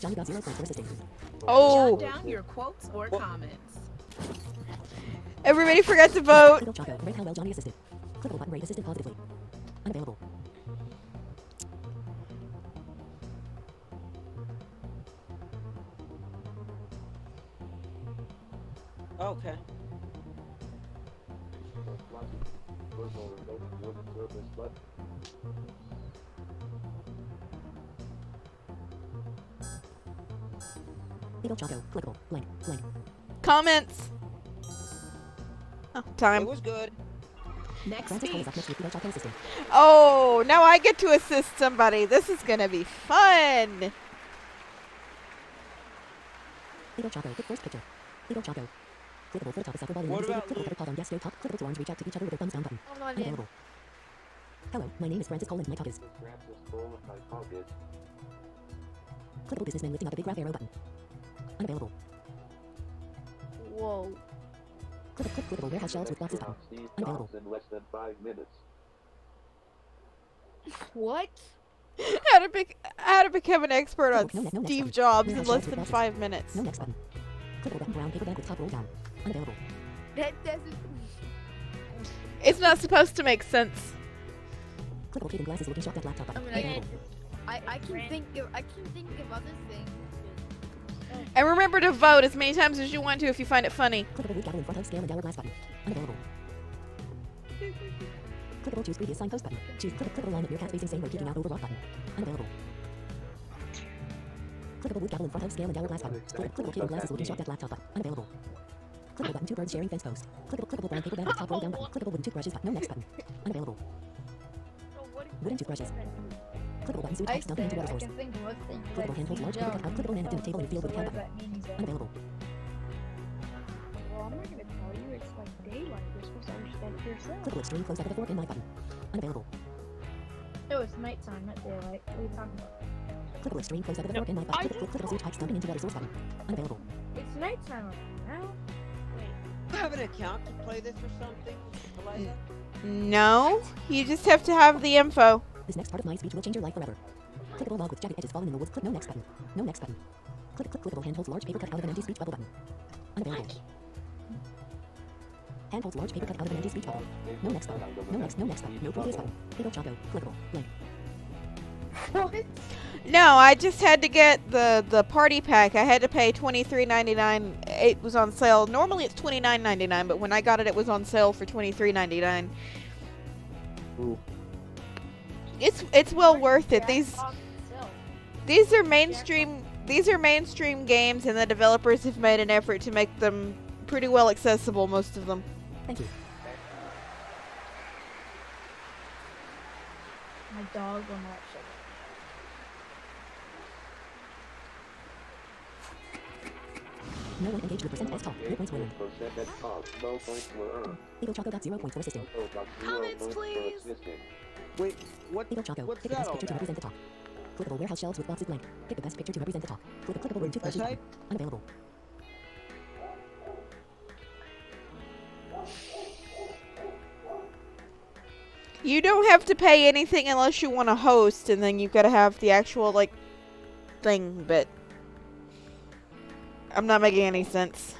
S3: Johnny got 0 points for assisting.
S1: Oh,
S11: Jot down your quotes or comments.
S1: everybody forgot to vote.
S3: Beetle Choco. Rate how well Johnny assisted. Clickable button. Rate assisted positively. Unavailable.
S8: Okay.
S3: Beetle Choco. Clickable. Blank. Blank.
S1: Comments. Oh, time.
S8: It was good.
S11: Next
S3: Francis Cole
S11: speech.
S3: is up next with Beetle Choco assisting.
S1: Oh, now I get to assist somebody. This is gonna be fun.
S3: Beetle Choco. Click first picture. Beetle Choco. Clickable for the top of soccer ball in
S8: What
S3: the
S8: about
S3: clickable pause on yes no top. Clickable to orange reach out to each other with their thumbs down button.
S7: Hold on,
S3: Unavailable. Hello, my name is Francis Cole and my talk is. Clickable businessman lifting up a big graph arrow button. Unavailable.
S7: Whoa.
S3: Clickable warehouse shelves with boxes button. Unavailable.
S12: in less than 5 minutes.
S7: What?
S1: How to become an expert on
S3: No next
S1: Steve
S3: button.
S1: Jobs in
S3: Warehouse
S1: less
S3: shelves with
S1: than
S3: boxes.
S1: 5 minutes.
S3: No next button. Clickable button brown paper bag with top roll down. Unavailable.
S7: That doesn't.
S1: It's not supposed to make sense.
S3: Clickable kid in glasses looking shocked at laptop
S7: I
S3: button.
S7: mean,
S3: Unavailable.
S7: I can think of other things.
S1: And remember to vote as many times as you want to if you find it funny.
S3: Clickable root gavel in front of scale and hourglass button. Unavailable. Clickable choose previous signpost button. Choose clickable line of your cat facing same way peeking out over rock button. Unavailable. Clickable root gavel in front of scale and hourglass button. Clickable kid in glasses looking shocked at laptop button. Unavailable. Clickable button 2 birds sharing fence post. Clickable brown paper bag with top roll down button. Clickable wooden toothbrushes button. No next button. Unavailable. Wooden toothbrushes. Clickable button suit text dumping into water source.
S7: think of what thing.
S3: Clickable handholds large paper cut out. Clickable man at dinner table in field with cat button. Unavailable.
S6: Well, I'm not gonna tell you. It's like daylight. You're supposed to understand it for yourself.
S3: Clickable extreme close up with a fork and knife button. Unavailable.
S7: No, it's nighttime, not daylight. What are you talking about?
S3: Clickable extreme close up with a fork and knife button. Clickable suit text dumping into water source button. Unavailable.
S7: It's nighttime now.
S8: Do you have an account to play this or something, Eliza?
S1: No, you just have to have the info.
S3: This next part of my speech will change your life forever. Clickable log with jagged edges falling in the woods. Click no next button. No next button. Clickable hand holds large paper cut out of an empty speech bubble button. Unavailable. Hand holds large paper cut out of an empty speech bubble. No next button. No next button. No previous button. Beetle Choco. Clickable. Blank.
S7: What?
S1: No, I just had to get the party pack. I had to pay $23.99. It was on sale. Normally it's $29.99, but when I got it, it was on sale for $23.99.
S12: Ooh.
S1: It's well worth it. These are mainstream games, and the developers have made an effort to make them pretty well accessible. Most of them.
S3: Thank you.
S7: My dog will not shut
S3: No one engaged with percent S talk. No points were earned.
S12: No points were earned.
S3: Beetle Choco got 0 points for assisting.
S11: Comments, please.
S8: Wait, what?
S3: Beetle Choco.
S8: What's
S3: Pick the
S8: that
S3: best
S8: all
S3: picture to
S8: about?
S3: represent the talk. Clickable warehouse shelves with boxes blank. Pick the best picture to represent the talk. Clickable room toothbrushes button. Unavailable.
S1: You don't have to pay anything unless you want to host, and then you've got to have the actual, like, thing, but I'm not making any sense.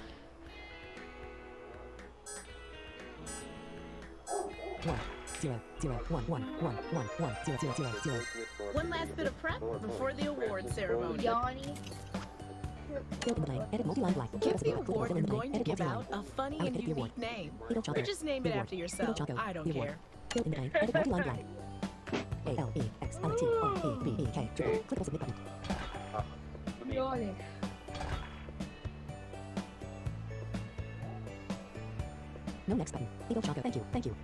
S11: One last bit of prep before the award ceremony.
S7: Yanni.
S11: Give the award you're going to give out a funny and unique name. Or just name it after yourself. I don't care.
S7: Yanni.
S3: No next button. Eagle Choco. Thank you. Thank you.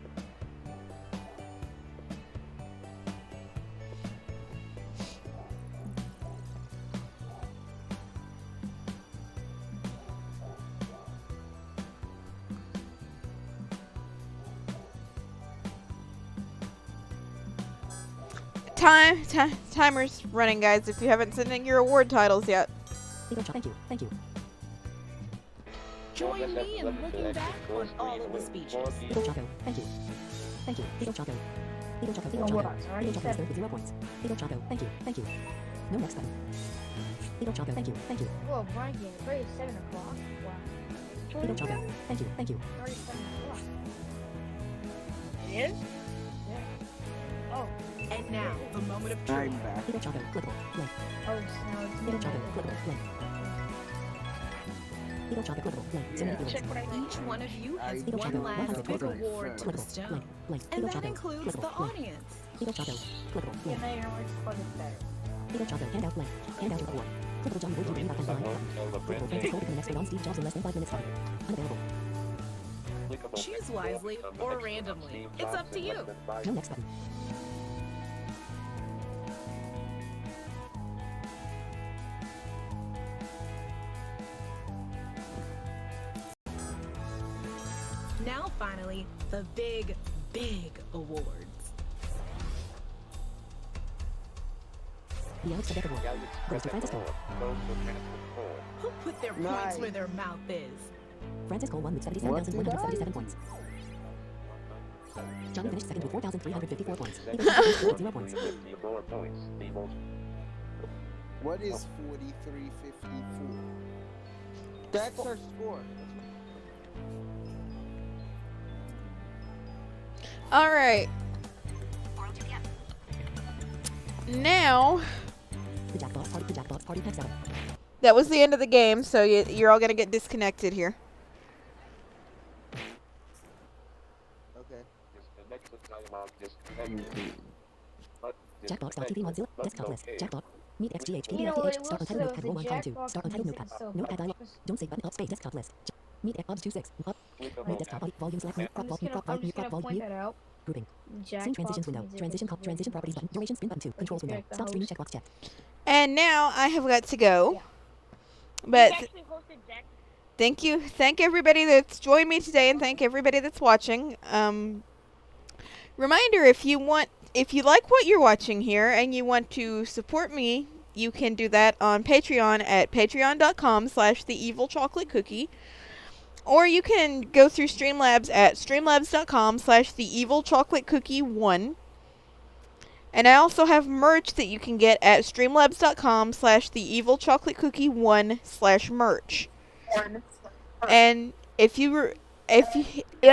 S1: Timer's running, guys, if you haven't sent in your award titles yet.
S3: Eagle Choco. Thank you. Thank you.
S11: Join me in looking back on all of the speeches.
S3: Eagle Choco. Thank you. Thank you. Eagle Choco. Eagle Choco. Eagle Choco. Eagle Choco is third with 0 points. Eagle Choco. Thank you. Thank you. No next button. Eagle Choco. Thank you. Thank you.
S7: Whoa, Brian, it's already 7 o'clock. Wow.
S3: Eagle Choco. Thank you. Thank you.
S7: It's already 7 o'clock.
S6: It is?
S7: Yeah.
S6: Oh.
S11: And now, the moment of
S8: I'm
S11: truth.
S8: back.
S3: Eagle Choco. Clickable. Blank.
S7: Oh, so it's
S3: Eagle Choco. Clickable. Blank. Eagle Choco. Clickable. Blank. So many
S6: Check what I need.
S11: Each one of you has
S8: Eagle
S11: one
S8: Choco.
S11: last big
S8: Clickable.
S11: award to
S8: Blank.
S11: bestow.
S3: Blank. Blank.
S11: And
S3: Eagle
S11: that
S3: Choco.
S11: includes the
S3: Clickable. Blank.
S11: audience.
S3: Eagle Choco. Clickable.
S7: Yeah,
S3: Blank.
S7: now you know which one is better.
S3: Eagle Choco. Handout. Blank. Handout award. Clickable John Wood. You button. Clickable Francis Cole become an expert on Steve Jobs in less than 5 minutes. Button. Unavailable.
S11: Choose wisely or randomly. It's up to you.
S3: No next button.
S11: Now, finally, the big, big awards.
S3: The Alex Trebek Award goes to Francis Cole.
S11: Who put their points where their mouth is?
S3: Francis Cole won with 77,177 points. Johnny finished second with 4,354 points. Eagle Choco finished with 0 points.
S8: What is 4354? That's our score.
S1: Alright. Now,
S3: The Jackbox Party Pack 7.
S1: that was the end of the game, so you're all going to get disconnected here.
S8: Okay.
S3: Jackbox.tv Mozilla desktop list. Jackbox. Meet XGH
S7: You know
S3: PDF
S7: what,
S3: PH.
S7: it
S3: Start
S7: looks
S3: on title notepad. Roll 1 column 2.
S7: Jackbox
S3: Start on title
S7: music
S3: notepad.
S7: is so
S3: Notepad dialog.
S7: bad.
S3: Don't save button. Up space. Desktop list. Meet OBS 26. Up. Right desktop audio. Volume select. Mute. Crop. Volume. Crop.
S7: I'm
S3: Volume.
S7: just
S3: Crop.
S7: gonna
S3: Volume.
S7: point
S3: Mute.
S7: that out.
S3: Grouping.
S7: Jackbox
S3: Scene transitions window.
S7: music
S3: Transition.
S7: is
S3: Transition properties button. Duration spin button 2. Controls window.
S7: like the
S3: Stop streaming
S7: host.
S3: checkbox checked.
S1: And now I have got to go.
S7: Yeah.
S1: But
S6: He's actually hosted Jack.
S1: thank you. Thank everybody that's joined me today, and thank everybody that's watching. Reminder, if you like what you're watching here and you want to support me, you can do that on Patreon at patreon.com/theevilchocolategookie. Or you can go through Streamlabs at streamlabs.com/theevilchocolategookie1. And I also have merch that you can get at streamlabs.com/theevilchocolategookie1/merch. And if you